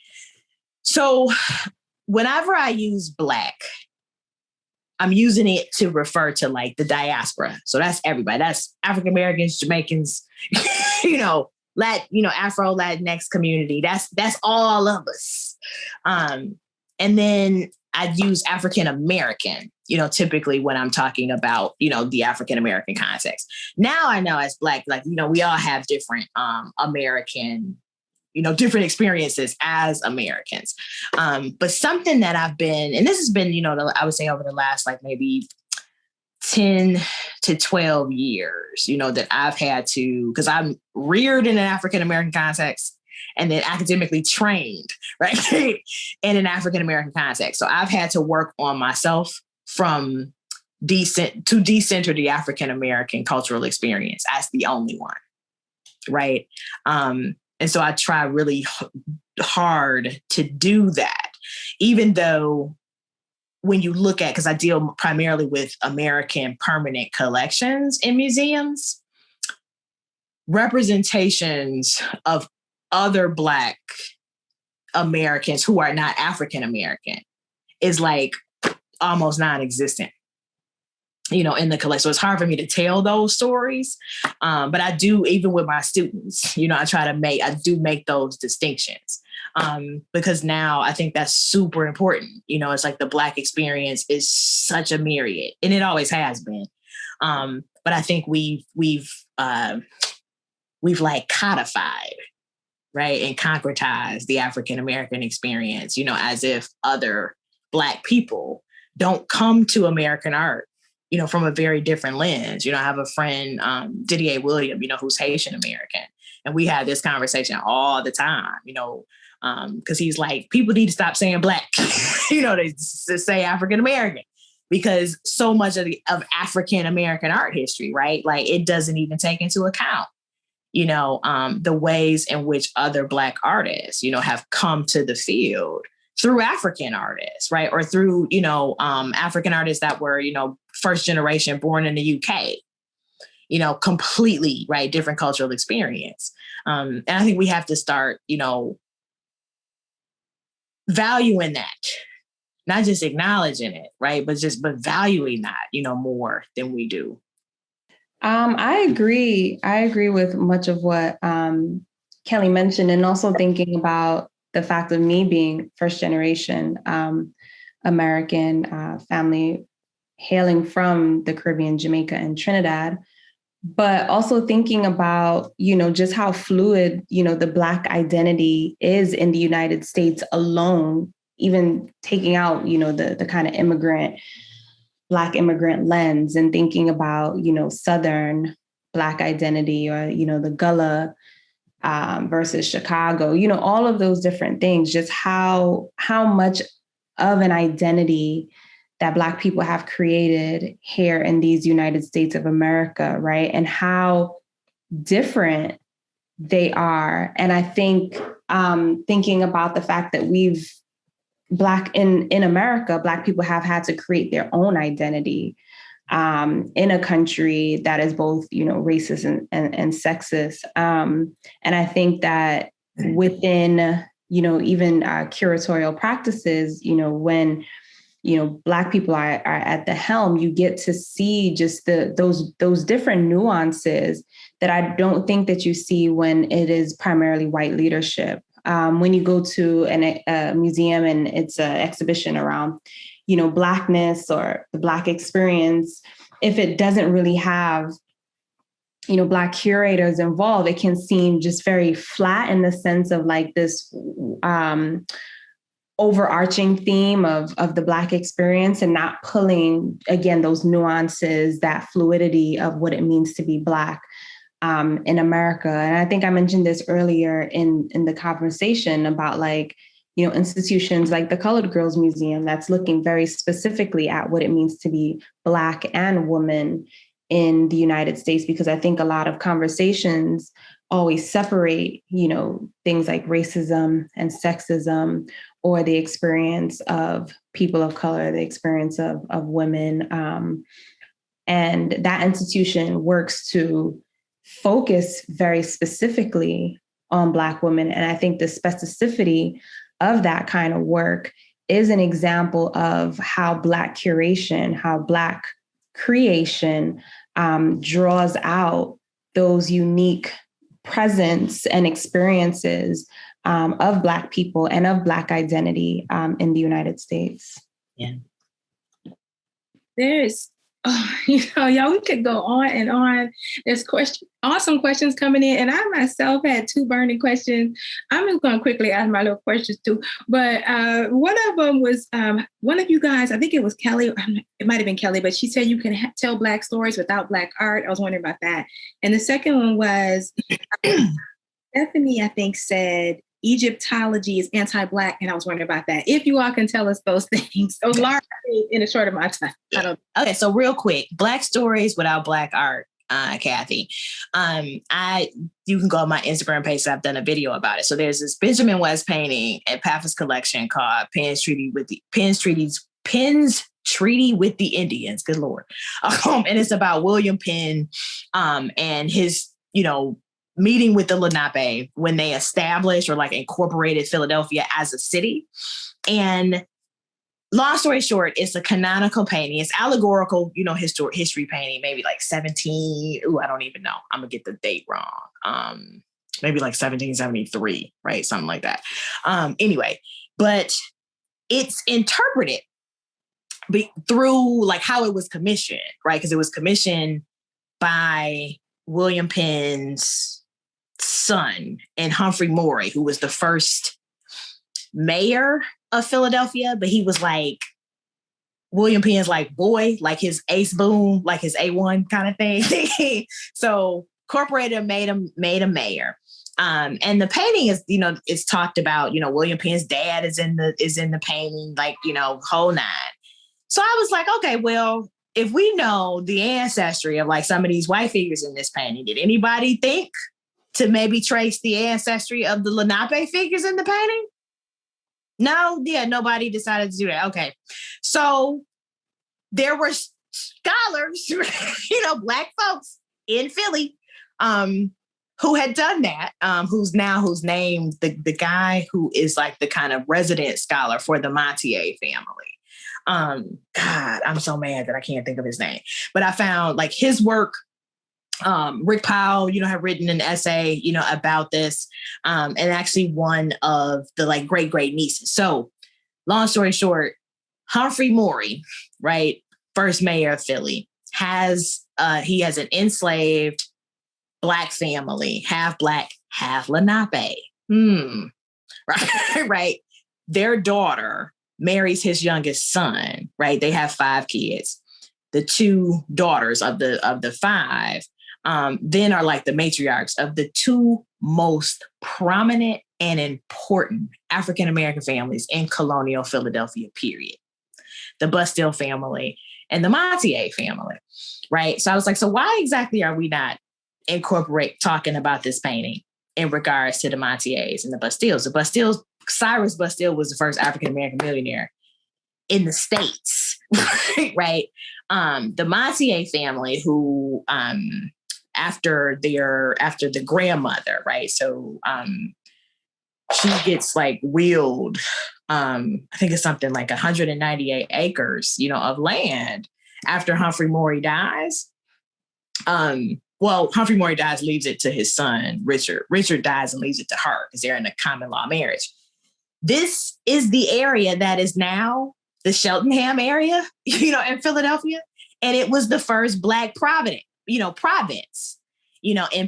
So whenever I use Black, I'm using it to refer to like the diaspora. So that's everybody. That's African Americans, Jamaicans, Afro Latinx community. That's all of us. And then I'd use African American, typically when I'm talking about, the African American context. Now I know as Black, like, we all have different American, different experiences as Americans. But something that I've been, and this has been, I would say over the last like maybe 10 to 12 years, that I've had to, because I'm reared in an African American context and then academically trained, right, in an African American context. So I've had to work on myself to decenter the African American cultural experience as the only one, right? And so I try really hard to do that, even though when you look at, because I deal primarily with American permanent collections in museums, representations of other Black Americans who are not African American is like almost non-existent, in the collection. So it's hard for me to tell those stories. But I do, even with my students, I do make those distinctions. Because now I think that's super important. It's like the Black experience is such a myriad, and it always has been. But I think we've like codified, right, and concretized the African American experience, as if other Black people don't come to American art, from a very different lens. I have a friend, Didier William, who's Haitian American. And we have this conversation all the time, because he's like, people need to stop saying Black, they say African American, because so much of African American art history, right, like it doesn't even take into account, the ways in which other Black artists, have come to the field through African artists, right? Or through, African artists that were, first generation born in the UK, completely, right, different cultural experience. And I think we have to start, valuing that, not just acknowledging it, right? But valuing that, more than we do. I agree. I agree with much of what Kelli mentioned, and also thinking about the fact of me being first generation American family hailing from the Caribbean, Jamaica, and Trinidad. but also thinking about, just how fluid, the Black identity is in the United States alone, even taking out, the kind of Black immigrant lens, and thinking about, Southern Black identity, or, the Gullah versus Chicago, all of those different things, just how much of an identity that Black people have created here in these United States of America, right? And how different they are. And I think thinking about the fact that in America, Black people have had to create their own identity in a country that is both, racist and sexist. And I think that within, even curatorial practices, when Black people are at the helm, you get to see just those different nuances that I don't think that you see when it is primarily white leadership. When you go to a museum and it's an exhibition around, Blackness or the Black experience, if it doesn't really have, Black curators involved, it can seem just very flat in the sense of like this overarching theme of the Black experience, and not pulling, again, those nuances, that fluidity of what it means to be Black in America. And I think I mentioned this earlier in the conversation about institutions like the Colored Girls Museum that's looking very specifically at what it means to be Black and woman in the United States, because I think a lot of conversations always separate, things like racism and sexism, or the experience of people of color, the experience of women. And that institution works to focus very specifically on Black women. And I think the specificity of that kind of work is an example of how Black curation, how Black creation draws out those unique presence and experiences of Black people and of Black identity in the United States. Yeah. There's, y'all, we could go on and on. There's awesome questions coming in. And I myself had two burning questions. I'm just going to quickly ask my little questions too. But one of them was one of you guys, I think it was Kelli, it might have been Kelli, but she said you can tell Black stories without Black art. I was wondering about that. And the second one was Stephanie, I think, said Egyptology is anti-Black, and I was wondering about that. If you all can tell us those things, those large things in a short amount of time. I don't know. Okay, so real quick, Black stories without Black art, Kathy. You can go on my Instagram page. So I've done a video about it. So there's this Benjamin West painting at Paphos Collection called Penn's Treaty with the Indians. Good Lord. And it's about William Penn and his, meeting with the Lenape when they established or incorporated Philadelphia as a city. And long story short, it's a canonical painting. It's allegorical, history painting, maybe 17. I don't even know. I'm gonna get the date wrong. Maybe 1773, right? Something like that. Anyway, but it's interpreted through how it was commissioned, right? Because it was commissioned by William Penn's son and Humphrey Maury, who was the first mayor of Philadelphia, but he was William Penn's boy, his ace boom, his A1 kind of thing. So incorporated made him mayor. And the painting is, it's talked about, William Penn's dad is in the painting, whole nine. So I was okay, well, if we know the ancestry of some of these white figures in this painting, did anybody think to maybe trace the ancestry of the Lenape figures in the painting? No, nobody decided to do that. Okay. So there were scholars, Black folks in Philly, who had done that, who's named the guy who is the kind of resident scholar for the Montier family. God, I'm so mad that I can't think of his name, but I found his work. Rick Powell, had written an essay, about this, and actually one of the great nieces. So long story short, Humphrey Maury, right, first mayor of Philly, has he has an enslaved Black family, half Black, half Lenape. Right, right. Their daughter marries his youngest son, right? They have 5 kids. The 2 daughters of the 5 then are like the matriarchs of the 2 most prominent and important African-American families in colonial Philadelphia, period. The Bastille family and the Montier family, right? So I was like, so why exactly are we not talking about this painting in regards to the Montiers and the Bastilles? The Bastilles, Cyrus Bastille was the first African-American millionaire in the States, right? The Montier family, who after the grandmother, right? So she gets like willed, I think it's something like 198 acres, of land after Humphrey Maury dies. Well, Humphrey Maury dies, leaves it to his son, Richard. Richard dies and leaves it to her because they're in a common law marriage. This is the area that is now the Cheltenham area, in Philadelphia. And it was the first Black province, in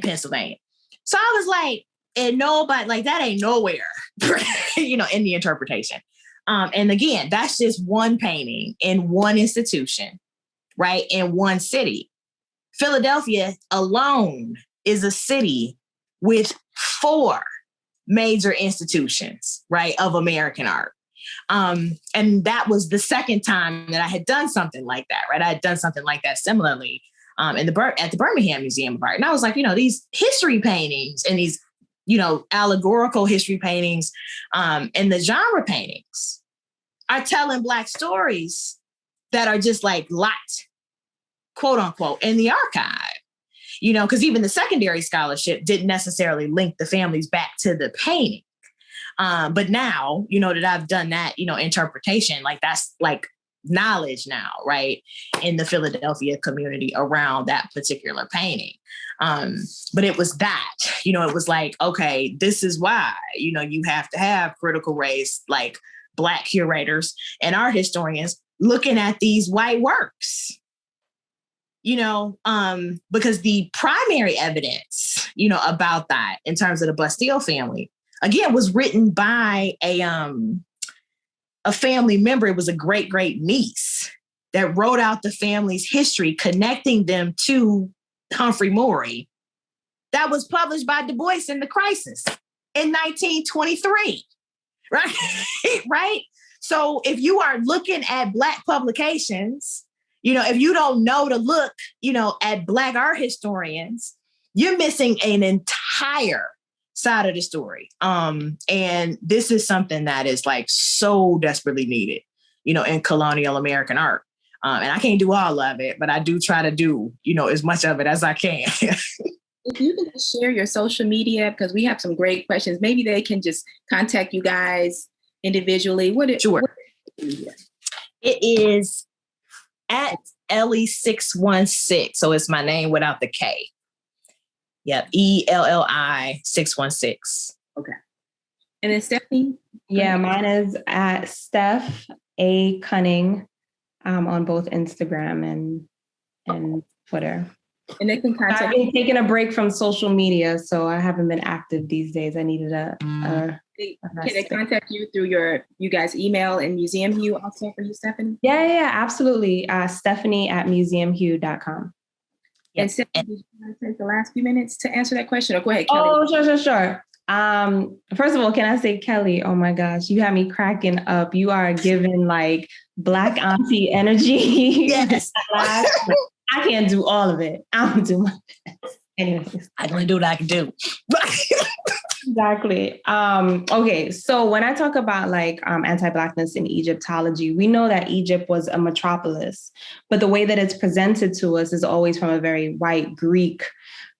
Pennsylvania. So I was like, and nobody, like, that ain't nowhere, in the interpretation. And again, that's just one painting in one institution, right? In one city. Philadelphia alone is a city with 4 major institutions, right, of American art. And that was the second time that I had done something like that, right? I had done something like that similarly at the Birmingham Museum of Art. And I was like, these history paintings and these, allegorical history paintings and the genre paintings are telling Black stories that are just like locked, quote unquote, in the archive. Because even the secondary scholarship didn't necessarily link the families back to the painting. But now, that I've done that, interpretation, like that's like knowledge now, right, in the Philadelphia community around that particular painting. But it was that, it was like, okay, this is why, you have to have critical race, like Black curators and art historians looking at these white works, because the primary evidence, about that in terms of the Bastille family, again, was written by a family member. It was a great, great niece that wrote out the family's history, connecting them to Humphrey Maury. That was published by Du Bois in The Crisis in 1923, right? Right? So if you are looking at Black publications, if you don't know to look, at Black art historians, you're missing an entire side of the story. And this is something that is like so desperately needed, in colonial American art. And I can't do all of it, but I do try to do, as much of it as I can. If you can just share your social media, because we have some great questions, maybe they can just contact you guys individually. Sure. It is at Ellie616. So it's my name without the K. Yep. ELLI 616. Okay. And then Stephanie? Yeah, mine is at Steph A. Cunning on both Instagram and Twitter. And they can contact. I've been taking a break from social media, so I haven't been active these days. I needed Can they contact you through you guys' email and Museum Hue also for you, Stephanie? Yeah, absolutely. Stephanie@museumhue.com. And Stephanie, did you want to take the last few minutes to answer that question? Or go ahead, Kelli. Kelli. Oh, sure. First of all, can I say, Kelli, oh my gosh, you had me cracking up. You are giving like Black auntie energy. Yes. I can't do all of it. I'm doing my best. Anyways. I can only do what I can do. Exactly. Okay. So when I talk about like anti-Blackness in Egyptology, we know that Egypt was a metropolis, but the way that it's presented to us is always from a very white Greek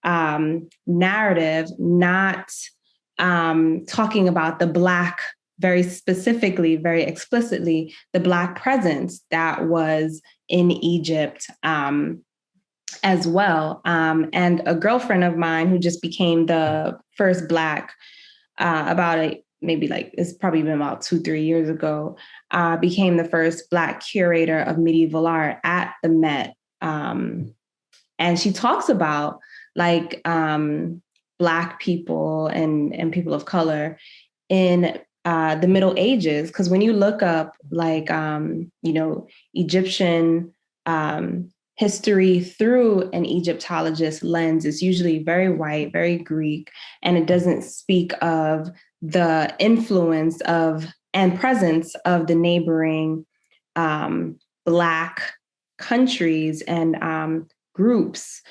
narrative, not talking about the Black, very specifically, very explicitly, the Black presence that was in Egypt as well. And a girlfriend of mine who just became the first Black it's probably been about 2-3 years ago, became the first Black curator of medieval art at the Met. And And she talks about like Black people and people of color in the Middle Ages. Because when you look up like, Egyptian history through an Egyptologist lens, it's usually very white, very Greek, and it doesn't speak of the influence of and presence of the neighboring Black countries and groups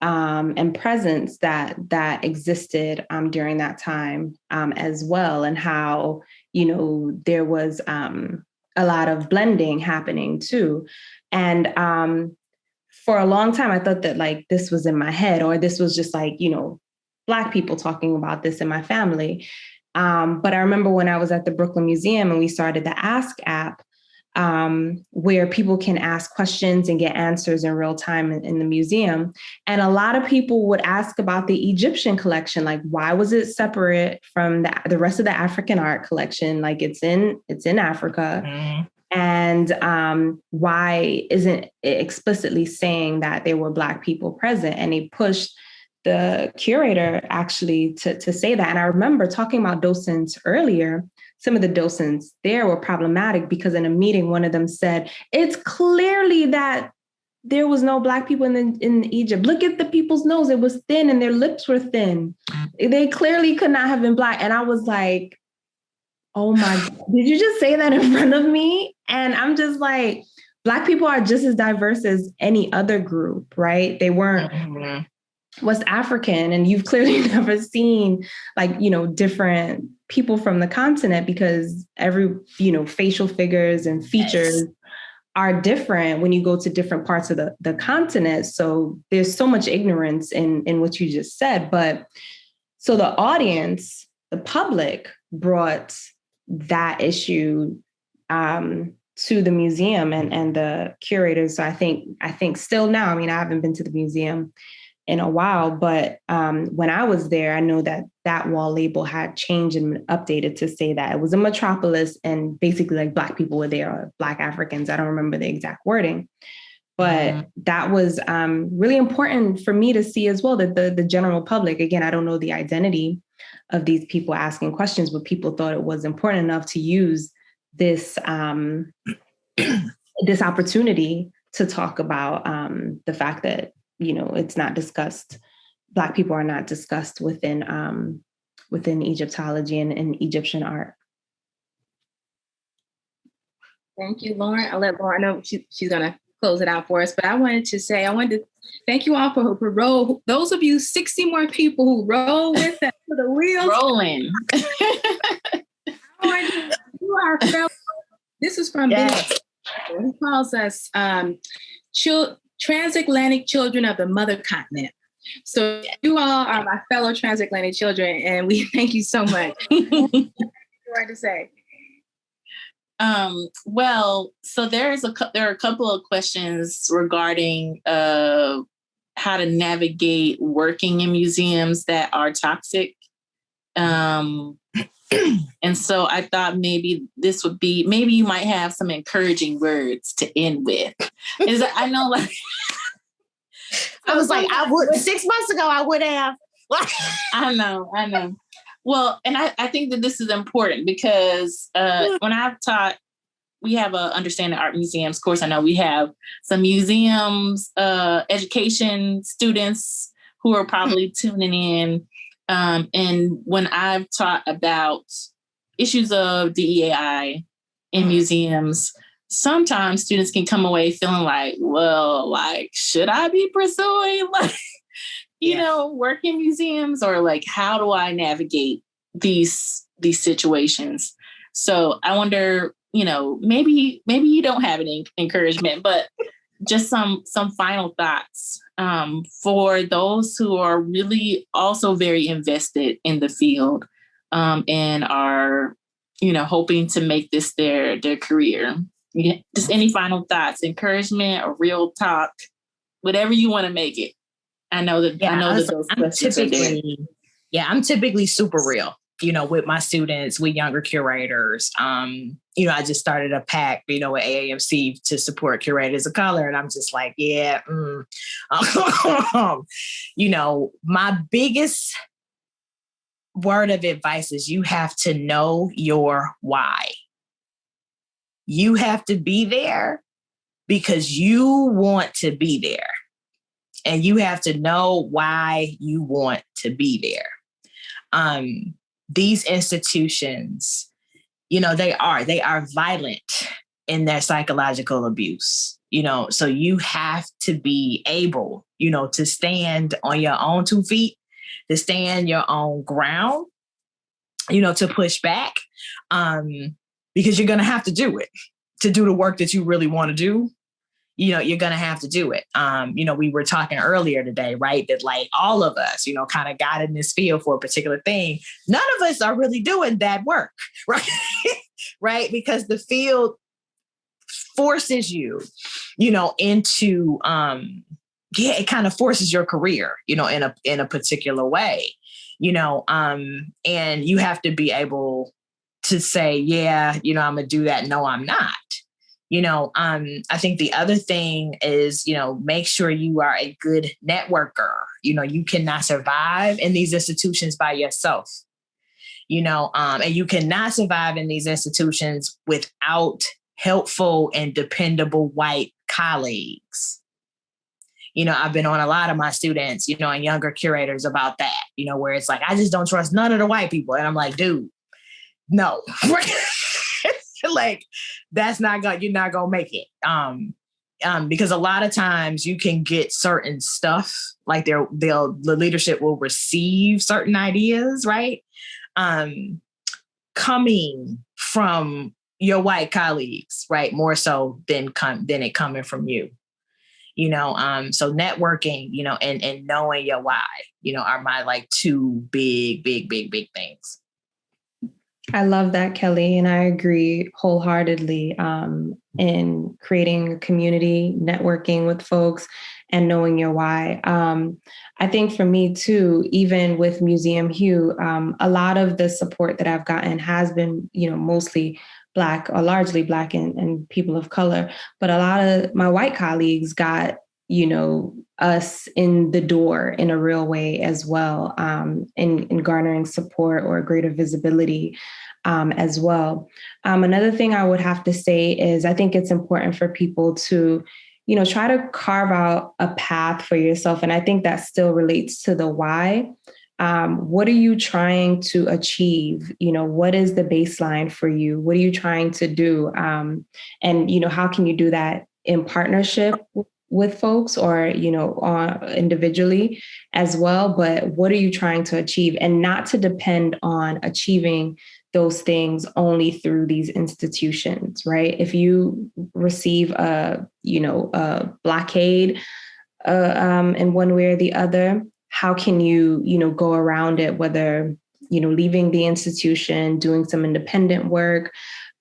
and presence that existed during that time as well, and how there was a lot of blending happening too. And for a long time, I thought that like this was in my head, or this was just like Black people talking about this in my family. But I remember when I was at the Brooklyn Museum and we started the Ask app, where people can ask questions and get answers in real time in the museum. And a lot of people would ask about the Egyptian collection, like why was it separate from the rest of the African art collection? Like it's in Africa. Mm-hmm. And why isn't it explicitly saying that there were Black people present? And they pushed the curator actually to say that. And I remember talking about docents earlier. Some of the docents there were problematic because in a meeting, one of them said, it's clearly that there was no Black people in Egypt. Look at the people's nose. It was thin and their lips were thin. They clearly could not have been Black. And I was like, oh my, did you just say that in front of me? And I'm just like, Black people are just as diverse as any other group, right? They weren't West African, and you've clearly never seen like, different people from the continent because every, facial figures and features are different when you go to different parts of the continent. So there's so much ignorance in what you just said. But so the audience, the public brought that issue to the museum and the curators. So I think still now, I haven't been to the museum in a while, but when I was there, I know that wall label had changed and updated to say that it was a metropolis and basically like Black people were there, or Black Africans. I don't remember the exact wording, but that was really important for me to see as well, that the general public, again, I don't know the identity of these people asking questions, but people thought it was important enough to use this this opportunity to talk about the fact that it's not discussed. Black people are not discussed within Egyptology and Egyptian art. Thank you, Lauren. I'll let Lauren know she's going to close it out for us. But I wanted to thank you all for roll. Those of you 60 more people who roll with us for the wheels. Rolling. You are fellow. This is from Bennett. He calls us transatlantic children of the mother continent. So you all are my fellow transatlantic children, and we thank you so much. What to say? Well, so there are a couple of questions regarding how to navigate working in museums that are toxic. And so I thought maybe you might have some encouraging words to end with. I know, like, I was like, I would 6 months ago, I would have. I know. Well, and I think that this is important because when I've taught, we have a Understanding Art Museums course. I know we have some museums, education students who are probably tuning in. And when I've taught about issues of DEAI in museums, sometimes students can come away feeling like, well, like, should I be pursuing work in museums, or like, how do I navigate these situations? So I wonder, maybe you don't have any encouragement, but just some final thoughts for those who are really also very invested in the field and are, hoping to make this their career. Just any final thoughts, encouragement, or real talk, whatever you want to make it. I know that those questions are there. Yeah, I'm typically super real. with my students, with younger curators. I just started a PAC, with AAMC to support curators of color. And I'm just like, yeah. My biggest word of advice is you have to know your why. You have to be there because you want to be there. And you have to know why you want to be there. These institutions, they are violent in their psychological abuse, so you have to be able, to stand on your own 2 feet, to stand your own ground, to push back, because you're going to have to do it to do the work that you really want to do. You're going to have to do it. We were talking earlier today, right? That like all of us, kind of got in this field for a particular thing. None of us are really doing that work, right? Right? Because the field forces you, into, it kind of forces your career, in a particular way, and you have to be able to say, yeah, I'm going to do that. No, I'm not. I think the other thing is, make sure you are a good networker. You cannot survive in these institutions by yourself, and you cannot survive in these institutions without helpful and dependable white colleagues. I've been on a lot of my students, and younger curators about that, where it's like, I just don't trust none of the white people. And I'm like, dude, no. Like you're not gonna make it. Because a lot of times you can get certain stuff, like the leadership will receive certain ideas, right? Coming from your white colleagues, right? More so than it coming from you. So networking, and knowing your why, are my like 2 big things. I love that, Kelli, and I agree wholeheartedly in creating a community, networking with folks, and knowing your why. I think for me too, even with Museum Hue, a lot of the support that I've gotten has been, mostly Black or largely Black and people of color, but a lot of my white colleagues got, us in the door in a real way as well, in garnering support or greater visibility as well. Another thing I would have to say is I think it's important for people to, try to carve out a path for yourself. And I think that still relates to the why. What are you trying to achieve? What is the baseline for you? What are you trying to do? And, how can you do that in partnership with folks or, individually as well? But what are you trying to achieve? And not to depend on achieving those things only through these institutions, right? If you receive a blockade in one way or the other, how can you, go around it, whether, leaving the institution, doing some independent work,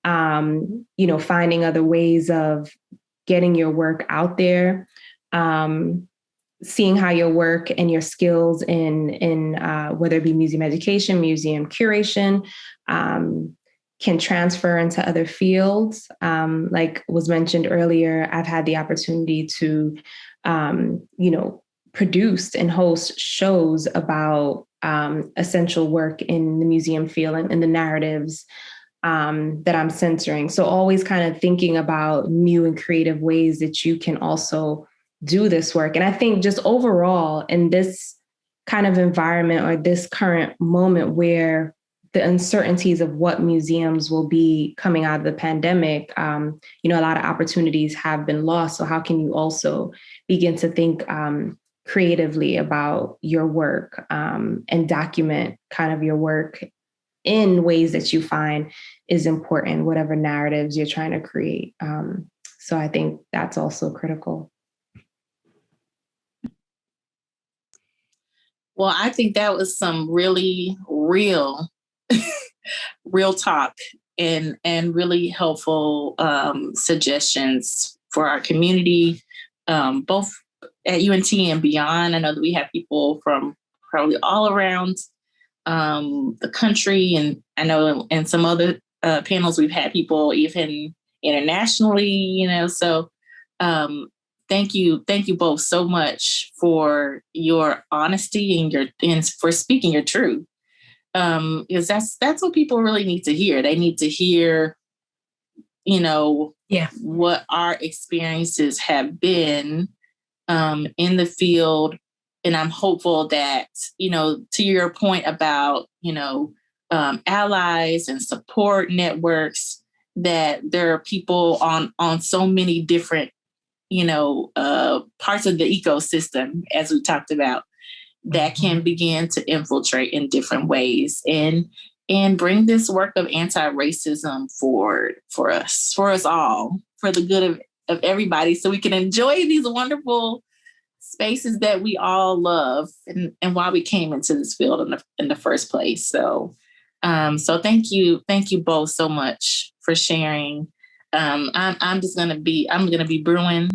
finding other ways of getting your work out there, seeing how your work and your skills in whether it be museum education, museum curation, can transfer into other fields. Like was mentioned earlier, I've had the opportunity to, produce and host shows about essential work in the museum field and the narratives that I'm censoring. So always kind of thinking about new and creative ways that you can also do this work. And I think just overall in this kind of environment or this current moment where the uncertainties of what museums will be coming out of the pandemic, a lot of opportunities have been lost. So how can you also begin to think creatively about your work and document kind of your work in ways that you find is important, whatever narratives you're trying to create. So I think that's also critical. Well, I think that was some really real talk and really helpful suggestions for our community, both at UNT and beyond. I know that we have people from probably all around the country. And I know in some other panels, we've had people even internationally, so thank you both so much for your honesty and for speaking your truth. Because that's what people really need to hear. They need to hear, what our experiences have been in the field. And I'm hopeful that, to your point about, allies and support networks, that there are people on so many different, parts of the ecosystem, as we talked about, that can begin to infiltrate in different ways and bring this work of anti-racism forward for us all, for the good of everybody, so we can enjoy these wonderful spaces that we all love and why we came into this field in the first place. So thank you both so much for sharing. I'm gonna be brewing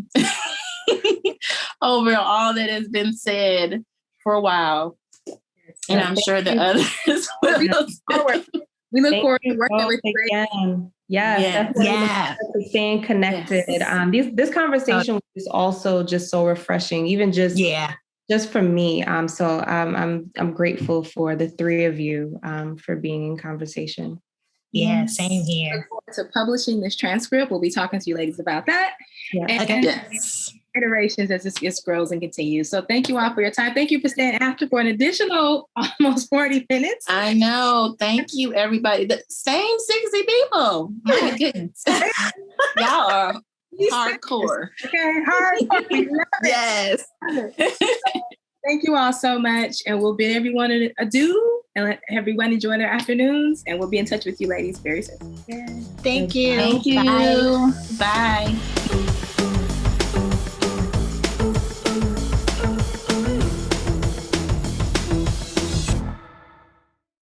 over all that has been said for a while, and I'm sure the others will. We look forward to working with you again. Yeah. Staying connected. Yes. This conversation was also just so refreshing, even just for me. So I'm grateful for the three of you for being in conversation. Yeah, same here. Look forward to publishing this transcript. We'll be talking to you ladies about that. Yeah. And iterations as this grows and continues. So thank you all for your time. Thank you for staying after for an additional almost 40 minutes. I know. Thank you, everybody. The same 60 people. My goodness. Y'all are hardcore. Okay, hardcore. We love it. Yes. Thank you all so much. And we'll bid everyone adieu and let everyone enjoy their afternoons. And we'll be in touch with you ladies very soon. Thank you. Thank you. Bye.